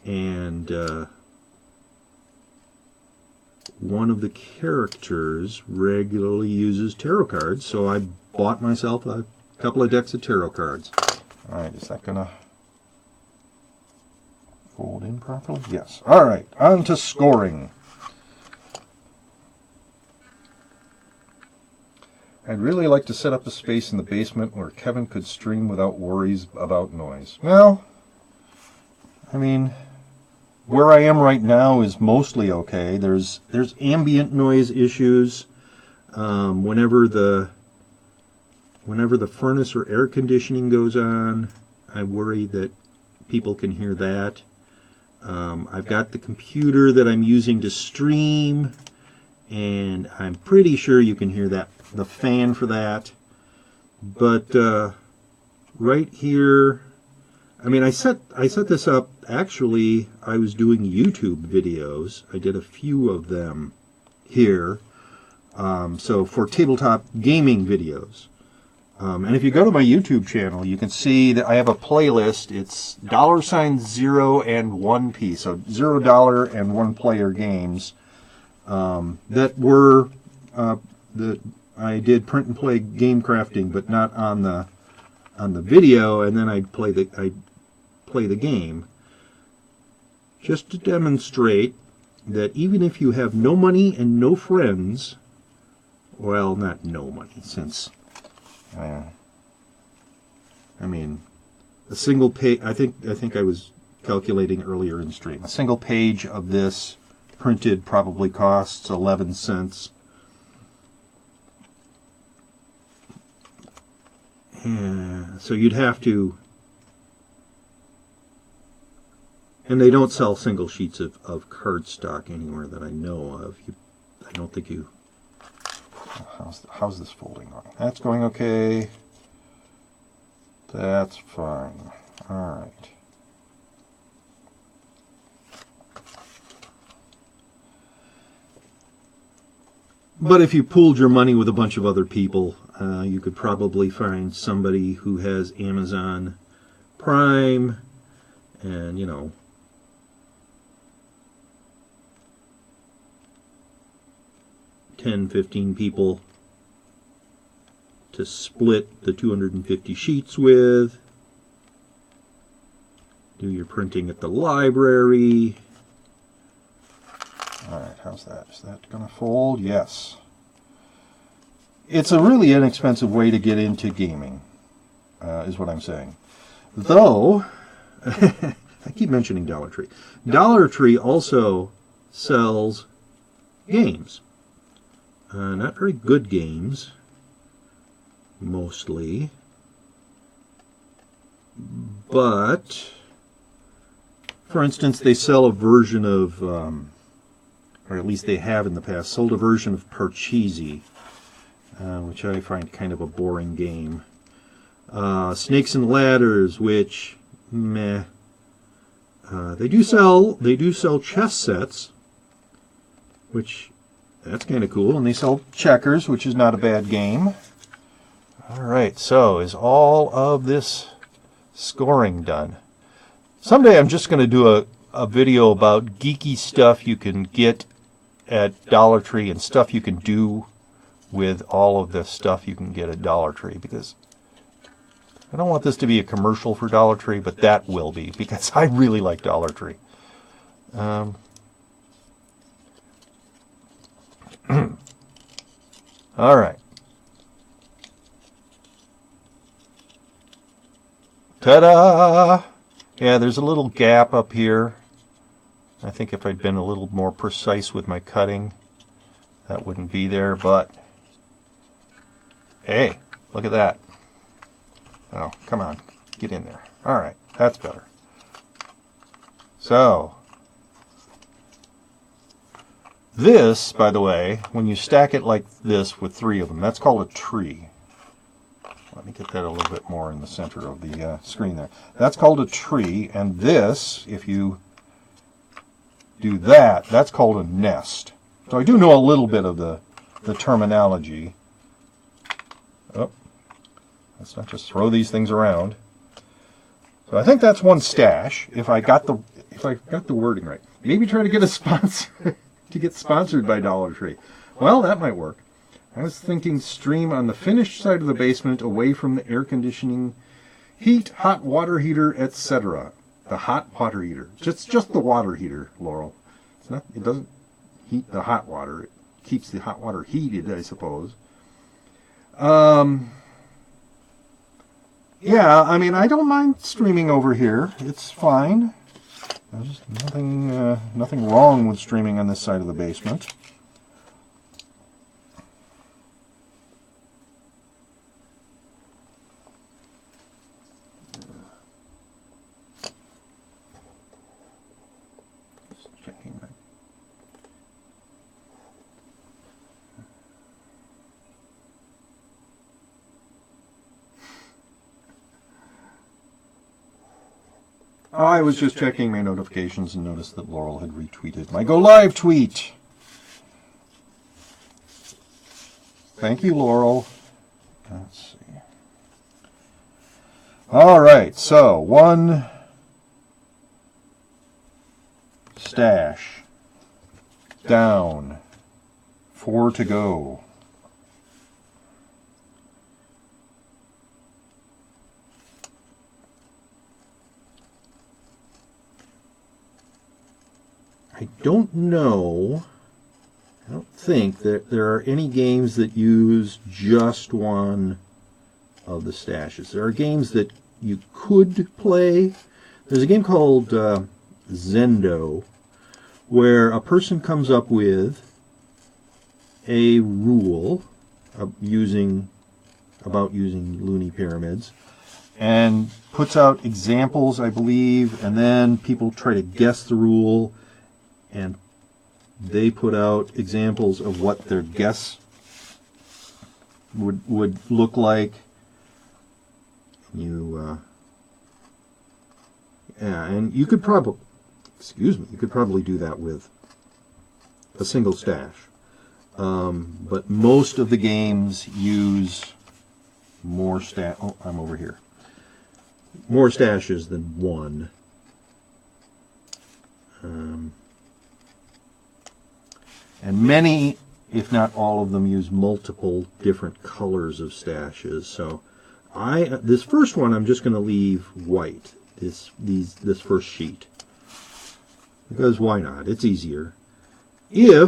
and one of the characters regularly uses tarot cards, so I bought myself a couple of decks of tarot cards. Alright, is that going to fold in properly? Yes. Alright, on to scoring. I'd really like to set up a space in the basement where Kevin could stream without worries about noise. Well, I mean, where I am right now is mostly okay. There's ambient noise issues. Whenever the furnace or air conditioning goes on, I worry that people can hear that. I've got the computer that I'm using to stream, and I'm pretty sure you can hear that, the fan for that. But right here, I mean, I set this up, actually, I was doing YouTube videos. I did a few of them here. So for tabletop gaming videos. And if you go to my YouTube channel, you can see that I have a playlist. It's $0 and One Piece, so $0 and one player games that were that I did print and play game crafting, but not on the video. And then I'd play the game just to demonstrate that even if you have no money and no friends, well, not no money, since. I mean, a single page. I think I was calculating earlier in the stream. A single page of this printed probably costs 11 cents. Yeah, so you'd have to. And they don't sell single sheets of cardstock anywhere that I know of. I don't think you. How's this folding going? That's going okay. That's fine. All right. But if you pooled your money with a bunch of other people, you could probably find somebody who has Amazon Prime and, 10, 15 people to split the 250 sheets with. Do your printing at the library. All right, how's that? Is that going to fold? Yes. It's a really inexpensive way to get into gaming, is what I'm saying. Though, I keep mentioning Dollar Tree. Dollar Tree also sells games. Not very good games, mostly, but, for instance, they sell a version of, or at least they have in the past, sold a version of Parcheesi, which I find kind of a boring game. Snakes and Ladders, which, meh. They do sell chess sets, which. That's kind of cool. And they sell checkers, which is not a bad game. All right, so is all of this scoring done? Someday I'm just going to do a video about geeky stuff you can get at Dollar Tree and stuff you can do with all of the stuff you can get at Dollar Tree, because I don't want this to be a commercial for Dollar Tree, but that will be, because I really like Dollar Tree. All right. Ta-da! Yeah, there's a little gap up here. I think if I'd been a little more precise with my cutting, that wouldn't be there, but hey, look at that. Oh, come on, get in there. All right, that's better. So, this, by the way, when you stack it like this with three of them, that's called a tree. Let me get that a little bit more in the center of the screen there. That's called a tree, and this, if you do that, that's called a nest. So I do know a little bit of the terminology. Oh, let's not just throw these things around. So I think that's one stash, if I got the wording right. Maybe try to get a sponsor. To get sponsored by Dollar Tree. Well, that might work. I was thinking stream on the finished side of the basement, away from the air conditioning, heat, hot water heater, etc. The hot water heater. Just the water heater, Laurel. It's not. It doesn't heat the hot water. It keeps the hot water heated, I suppose. Yeah, I mean, I don't mind streaming over here. It's fine. There's nothing wrong with streaming on this side of the basement. Just checking my. I was just checking my notifications and noticed that Laurel had retweeted my Go Live tweet. Thank you, Laurel. Let's see. All right, so 1 stash down, 4 to go. I don't think that there are any games that use just one of the stashes. There are games that you could play. There's a game called Zendo, where a person comes up with a rule about using Looney Pyramids and puts out examples, I believe, and then people try to guess the rule, and they put out examples of what their guess would look like. And you could probably, you could probably do that with a single stash. But most of the games use more I'm over here. More stashes than one. And many, if not all of them, use multiple different colors of stashes. So this first one I'm just going to leave white, this first sheet. Because why not? It's easier. I'm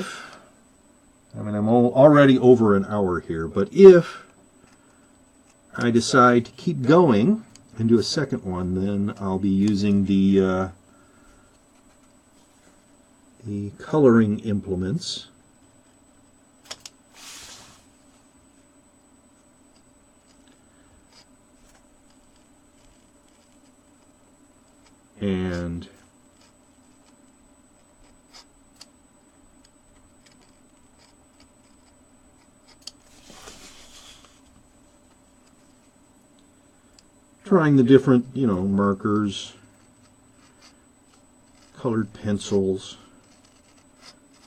already over an hour here, but if I decide to keep going and do a second one, then I'll be using the coloring implements. And trying the different, markers, colored pencils,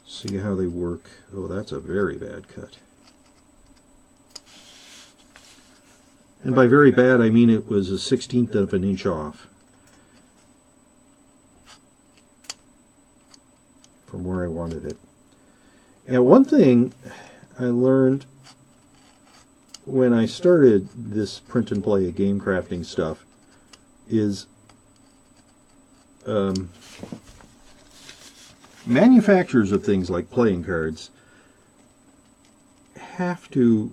see how they work. Oh, that's a very bad cut. And by very bad, I mean it was a 1/16 of an inch off from where I wanted it. Now, one thing I learned when I started this print and play game crafting stuff is manufacturers of things like playing cards have to,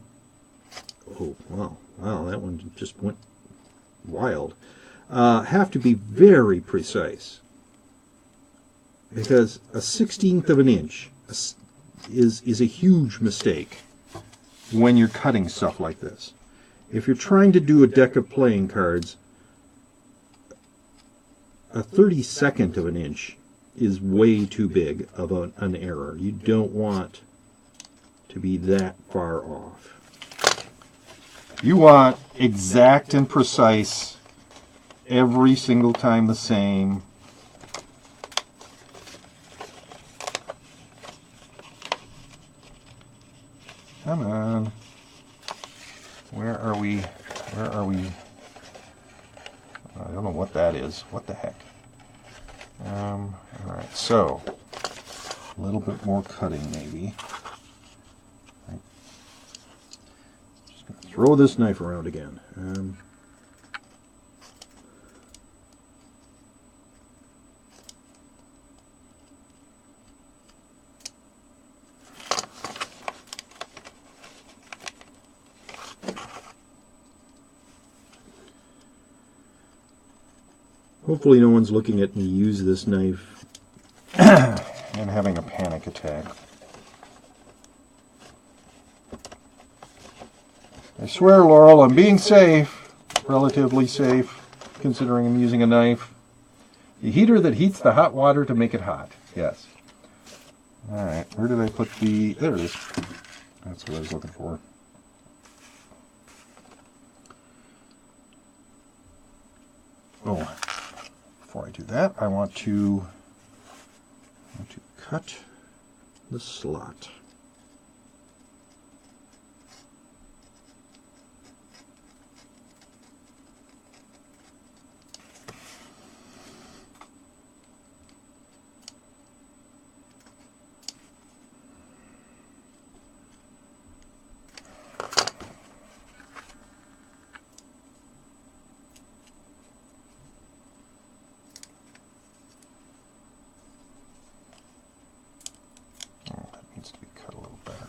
oh wow, that one just went wild, have to be very precise, because a 1/16 of an inch is a huge mistake when you're cutting stuff like this. If you're trying to do a deck of playing cards, a 32nd of an inch is way too big of an error. You don't want to be that far off. You want exact and precise, every single time the same. Come on. Where are we? I don't know what that is. What the heck? All right, so a little bit more cutting maybe. Right. Just going to throw this knife around again. Hopefully no one's looking at me use this knife and having a panic attack. I swear, Laurel, I'm being safe, relatively safe, considering I'm using a knife. The heater that heats the hot water to make it hot. Yes. All right, where did I put the... There it is. That's what I was looking for. Oh. before I do that, I want to cut the slot. Needs to be cut a little better.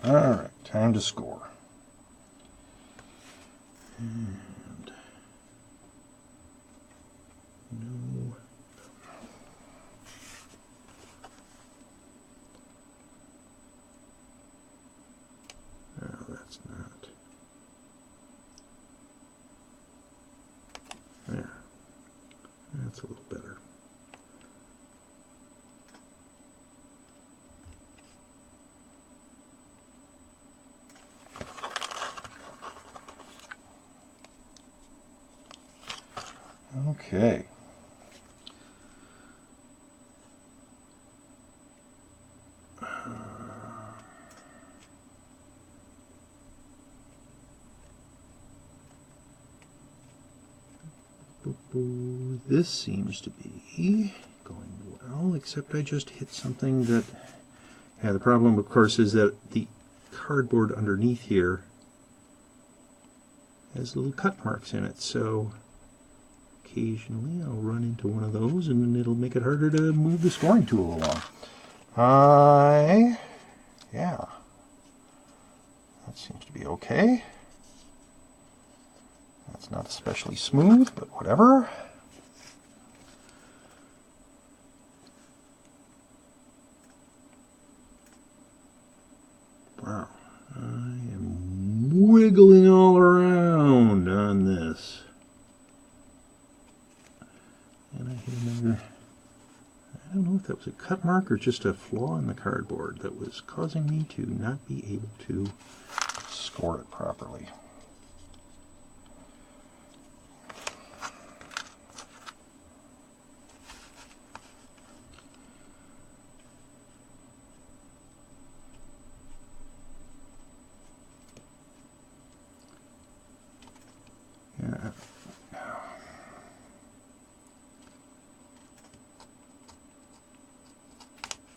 Yeah. All right, time to score. And no. No, that's not. There. That's a little better. Okay. This seems to be going well, except I just hit something that... Yeah, the problem, of course, is that the cardboard underneath here has little cut marks in it, so occasionally I'll run into one of those and it'll make it harder to move the scoring tool along. Yeah, that seems to be okay. That's not especially smooth, but whatever. Wow, I am wiggling all around on this. And I hit another, I don't know if that was a cut mark or just a flaw in the cardboard that was causing me to not be able to score it properly. Yeah.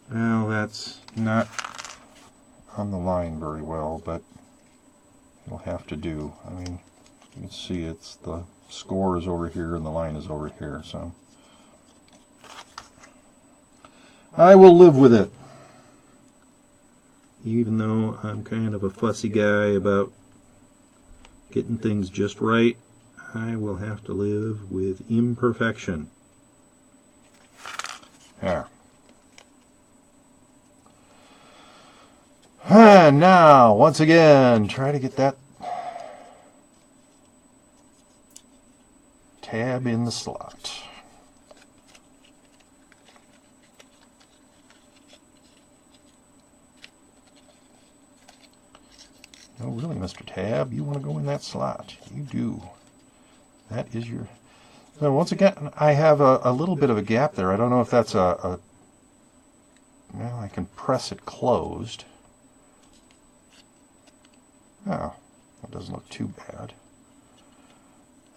Well, that's not on the line very well, but it'll have to do. I mean, you can see it's the score is over here and the line is over here, so I will live with it. Even though I'm kind of a fussy guy about getting things just right, I will have to live with imperfection. There. And now, once again, try to get that tab in the slot. No, really, Mr. Tab, you want to go in that slot. You do. That is your... So once again, I have a little bit of a gap there. I don't know if that's well, I can press it closed. Oh, that doesn't look too bad.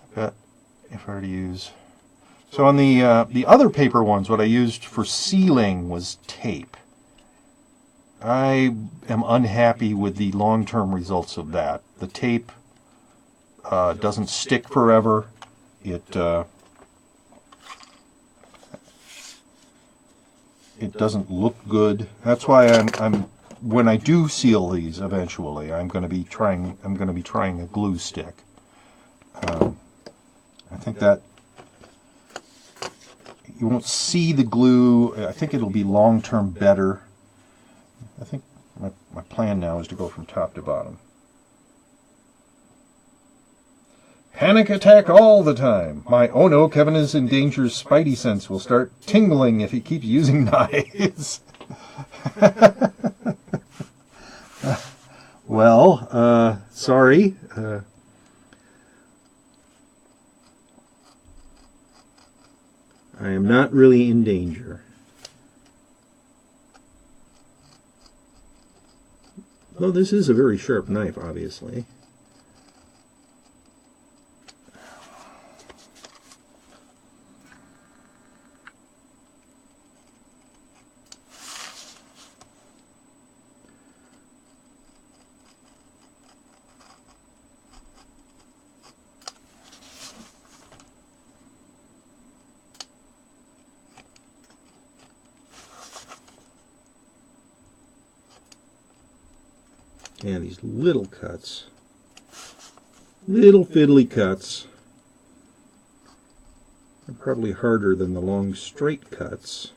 I bet if I were to use... So on the other paper ones, what I used for sealing was tape. I am unhappy with the long-term results of that. The tape doesn't stick forever. It doesn't look good. That's why I'm when I do seal these eventually, I'm going to be trying a glue stick. I think that you won't see the glue. I think it'll be long-term better. I think my plan now is to go from top to bottom. Panic attack all the time. My oh no, Kevin is in danger's spidey sense will start tingling if he keeps using knives. Well, sorry. I am not really in danger. Well, this is a very sharp knife, obviously. Yeah, these little cuts, little fiddly cuts, are probably harder than the long straight cuts.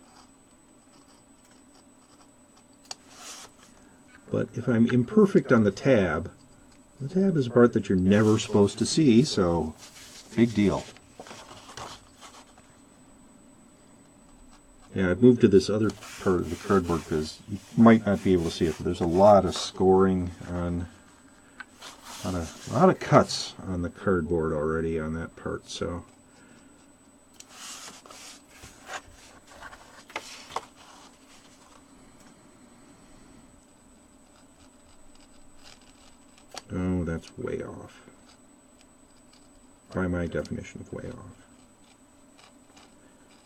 But if I'm imperfect on the tab is a part that you're never supposed to see, so big deal. Yeah, I've moved to this other part of the cardboard because you might not be able to see it, but there's a lot of scoring on a lot of cuts on the cardboard already on that part, so. Oh, that's way off. By my definition of way off.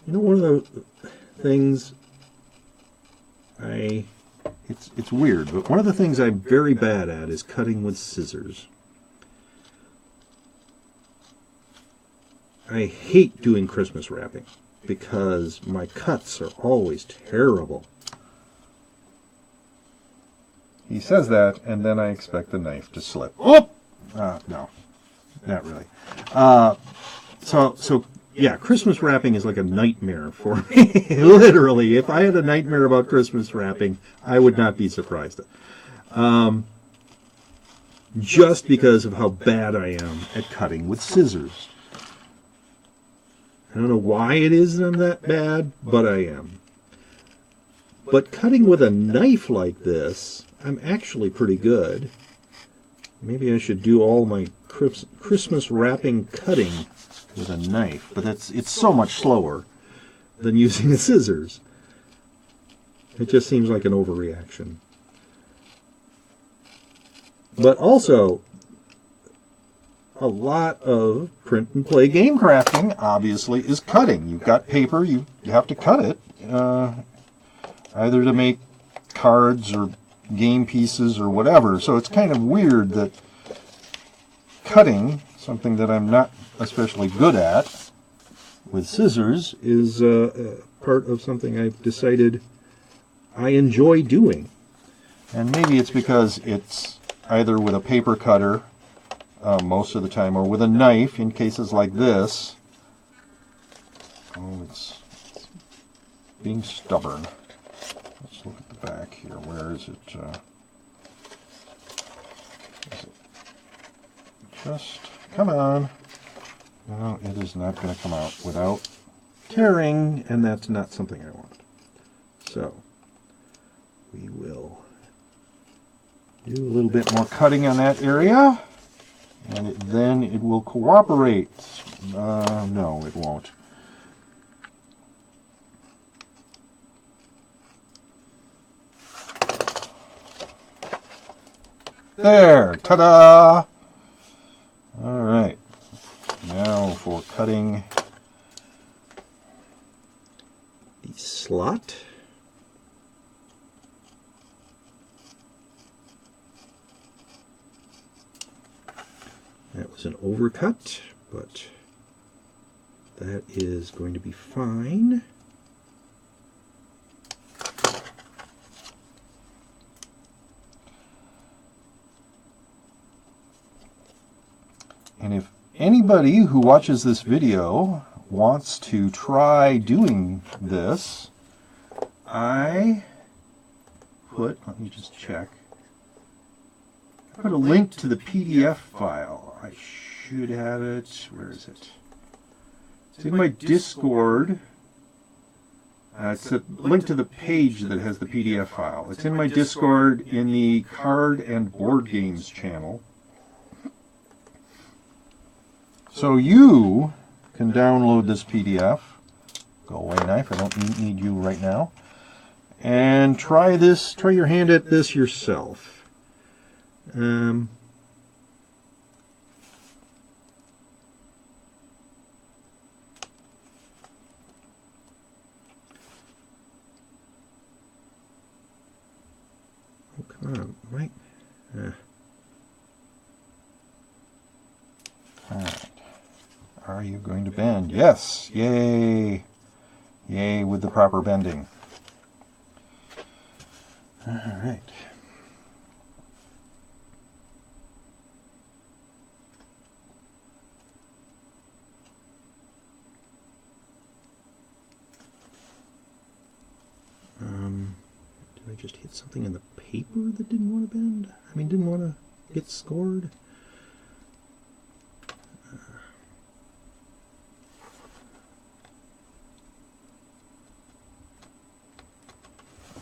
You know, one of the things it's weird, but one of the things I'm very bad at is cutting with scissors. I hate doing Christmas wrapping because my cuts are always terrible. He says that, and then I expect the knife to slip. Oh! No, not really. So yeah, Christmas wrapping is like a nightmare for me. Literally, if I had a nightmare about Christmas wrapping, I would not be surprised. Just because of how bad I am at cutting with scissors. I don't know why it is that I'm that bad, but I am. But cutting with a knife like this, I'm actually pretty good. Maybe I should do all my Christmas wrapping cutting with a knife, but it's so much slower than using the scissors. It just seems like an overreaction. But also, a lot of print and play game crafting, obviously, is cutting. You've got paper, you have to cut it, either to make cards or game pieces or whatever. So it's kind of weird that cutting, something that I'm not especially good at, with scissors, is part of something I've decided I enjoy doing. And maybe it's because it's either with a paper cutter most of the time, or with a knife in cases like this. Oh, it's being stubborn. Let's look at the back here. Where is it? Just come on. No, it is not going to come out without tearing, and that's not something I want. So we will do a little bit more cutting on that area, and then it will cooperate. No, it won't. There, ta-da! All right, now for cutting the slot. That was an overcut, but that is going to be fine. And if anybody who watches this video wants to try doing this, let me just check. I put a link to the PDF file. I should have it. Where is it? It's in my Discord. It's a link to the page that has the PDF file. It's in my Discord in the Card and Board Games channel. So you can download this PDF, Go away, knife. I don't need you right now. And try your hand at this yourself. Oh, come on, Mike. All right. Are you going to bend? Yes. Yay. Yay with the proper bending. All right. Did I just hit something in the paper that didn't want to bend? I mean, didn't want to get scored?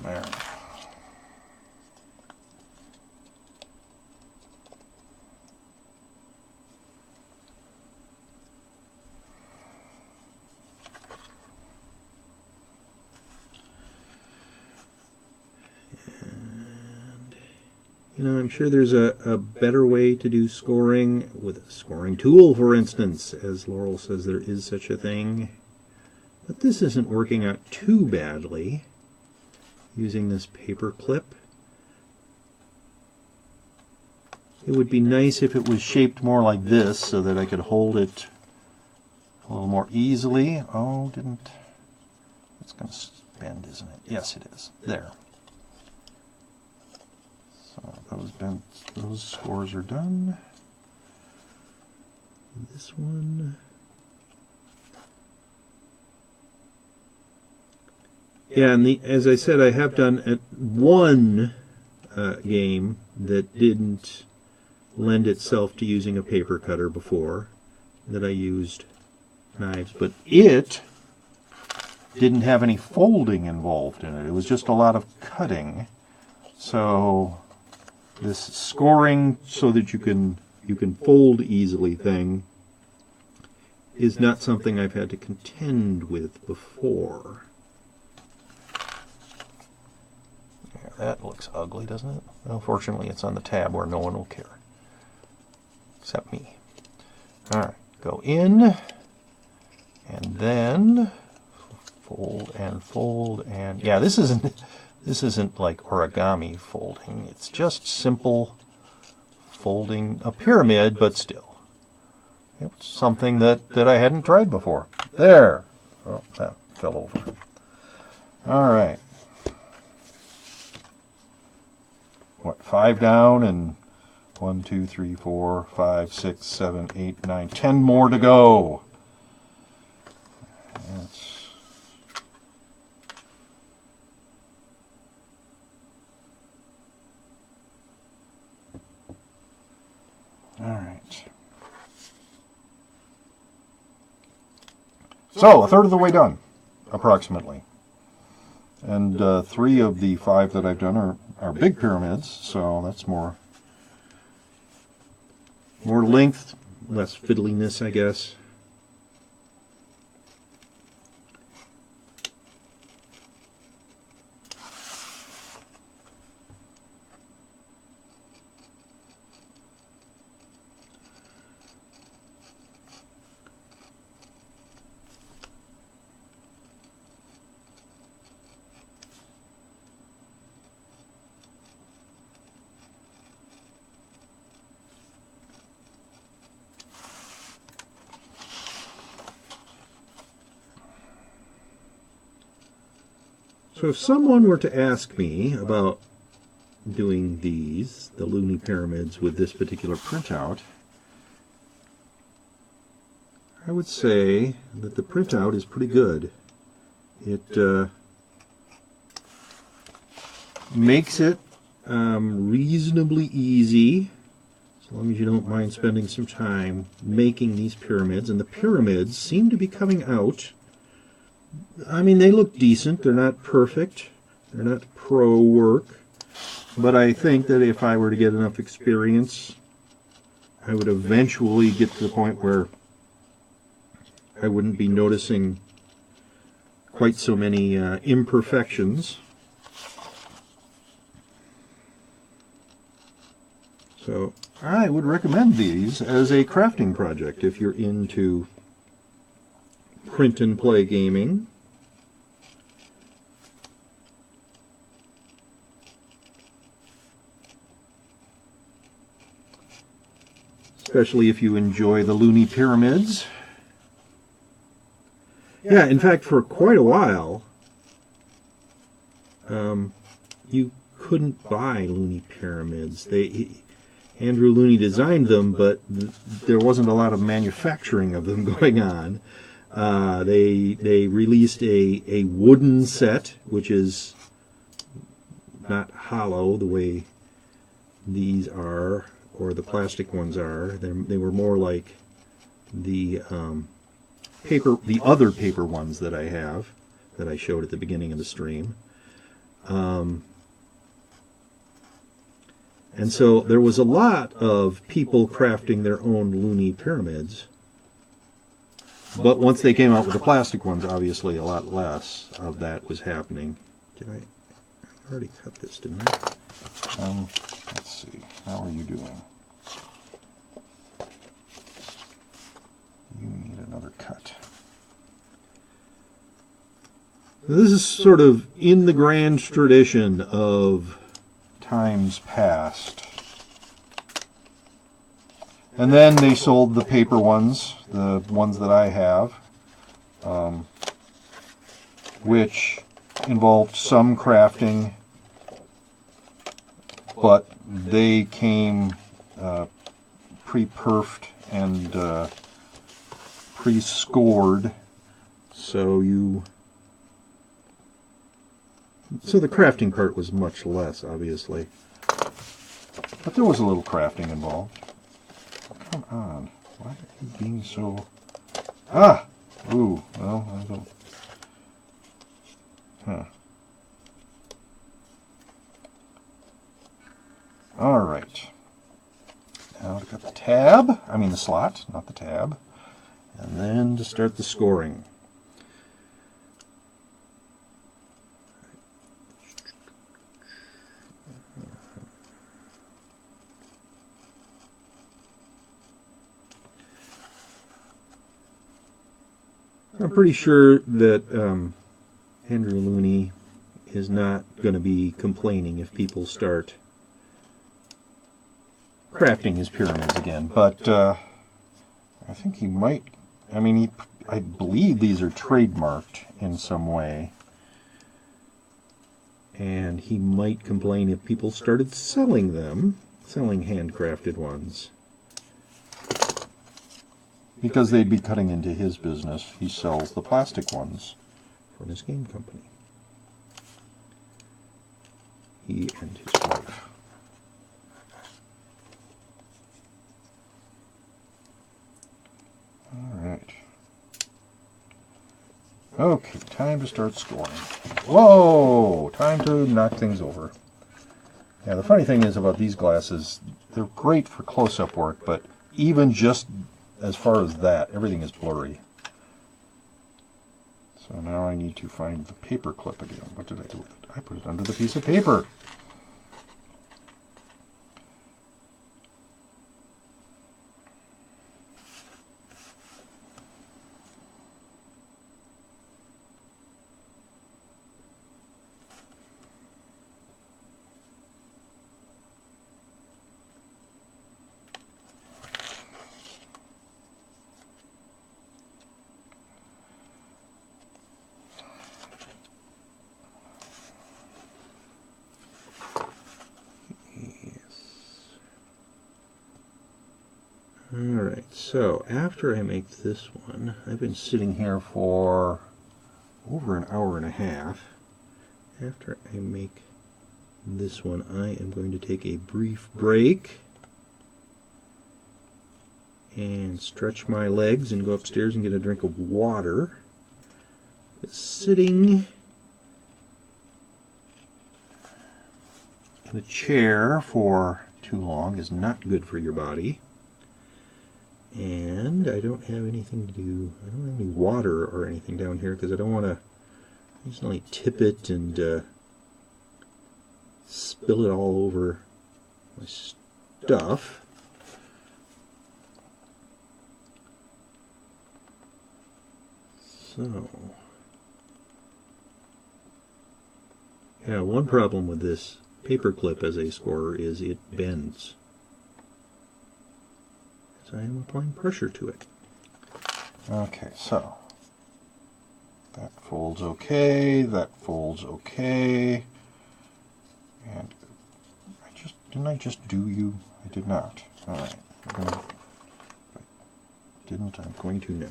There. I'm sure there's a better way to do scoring with a scoring tool, for instance. As Laurel says, there is such a thing. But this isn't working out too badly using this paper clip. It would be nice if it was shaped more like this so that I could hold it a little more easily. Oh, didn't. It's going to bend, isn't it? Yes, it is. There. So those scores are done. This one. Yeah, and as I said, I have done one game that didn't lend itself to using a paper cutter before, that I used knives, but it didn't have any folding involved in it. It was just a lot of cutting. So this scoring so that you can fold easily thing is not something I've had to contend with before. Yeah, that looks ugly, doesn't it? Well, fortunately, it's on the tab where no one will care. Except me. Alright, go in, and then fold, and yeah, this isn't like origami folding. It's just simple folding a pyramid, but still. It's something that I hadn't tried before. There! Oh, that fell over. Alright. What, 5 down and 1, 2, 3, 4, 5, 6, 7, 8, 9, 10 more to go. That's all right. So, a third of the way done, approximately. And 3 of the 5 that I've done are big pyramids, so that's more length, less fiddliness, I guess. So if someone were to ask me about doing the Looney Pyramids, with this particular printout, I would say that the printout is pretty good. It makes it reasonably easy, as long as you don't mind spending some time making these pyramids. And the pyramids seem to be coming out. I mean, they look decent. They're not perfect. They're not pro work. But I think that if I were to get enough experience, I would eventually get to the point where I wouldn't be noticing quite so many imperfections. So I would recommend these as a crafting project if you're into print and play gaming. Especially if you enjoy the Looney Pyramids. Yeah, in fact, for quite a while, you couldn't buy Looney Pyramids. Andrew Looney designed them, but there wasn't a lot of manufacturing of them going on. They released a wooden set, which is not hollow the way these are, or the plastic ones are. They were more like the other paper ones that I have, that I showed at the beginning of the stream. And so there was a lot of people crafting their own Looney Pyramids. But once they came out with the plastic ones, obviously a lot less of that was happening. I already cut this, didn't I? Let's see. How are you doing? You need another cut. This is sort of in the grand tradition of times past. And then they sold the paper ones, the ones that I have, which involved some crafting, but they came pre-perfed and pre-scored, so the crafting part was much less, obviously. But there was a little crafting involved. Come on. Why are you being so... Ah! Ooh, well, I don't... Huh. Alright. Now to cut the tab. I mean the slot, not the tab. And then to start the scoring. I'm pretty sure that Andrew Looney is not going to be complaining if people start crafting his pyramids again, but I think he might. I mean, I believe these are trademarked in some way, and he might complain if people started selling them, selling handcrafted ones. Because they'd be cutting into his business. He sells the plastic ones from his game company. He and his wife. Alright. Okay, time to start scoring. Whoa! Time to knock things over. Yeah, the funny thing is about these glasses, they're great for close-up work, but even just as far as that, everything is blurry. So now I need to find the paper clip again. What did I do with it? I put it under the piece of paper. Alright, so after I make this one, I've been sitting here for over an hour and a half. After I make this one, I am going to take a brief break and stretch my legs and go upstairs and get a drink of water. Sitting in a chair for too long is not good for your body. And I don't have anything to do, I don't have any water or anything down here because I don't want to occasionally tip it and spill it all over my stuff. So, yeah, one problem with this paperclip as a scorer is it bends, as I am applying pressure to it. Okay, so that folds okay, that folds okay, and didn't I just do you? I did not. All right, I'm going to now.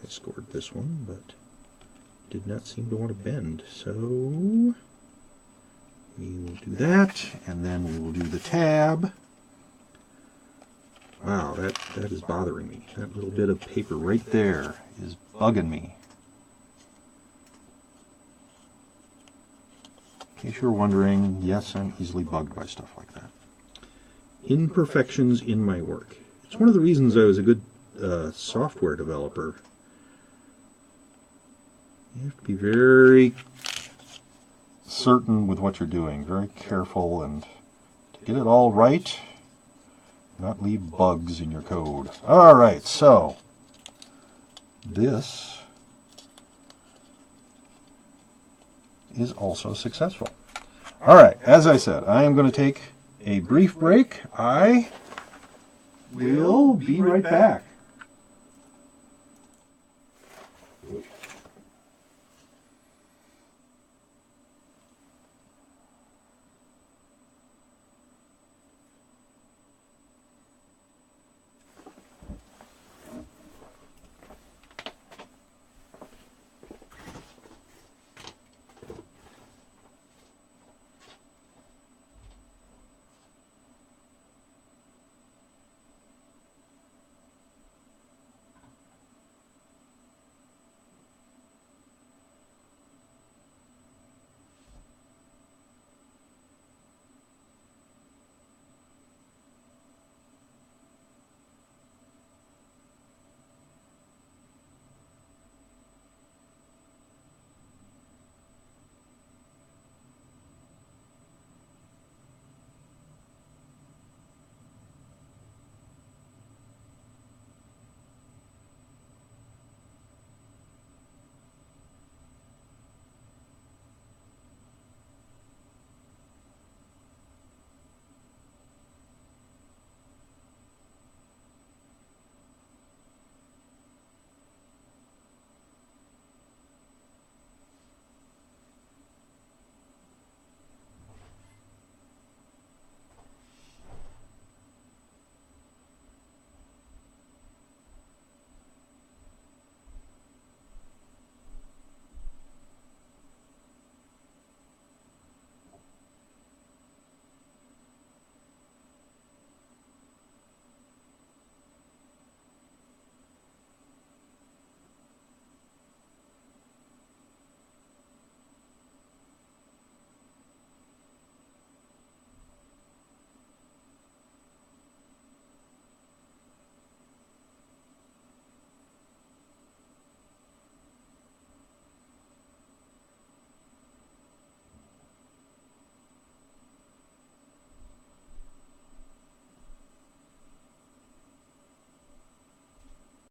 I scored this one, but did not seem to want to bend, so we will do that, and then we will do the tab. Wow, that is bothering me. That little bit of paper right there is bugging me. In case you're wondering, yes, I'm easily bugged by stuff like that. Imperfections in my work. It's one of the reasons I was a good software developer. You have to be very certain with what you're doing, very careful, and to get it all right, not leave bugs in your code. All right, so this is also successful. All right, as I said, I am going to take a brief break. I will be right back.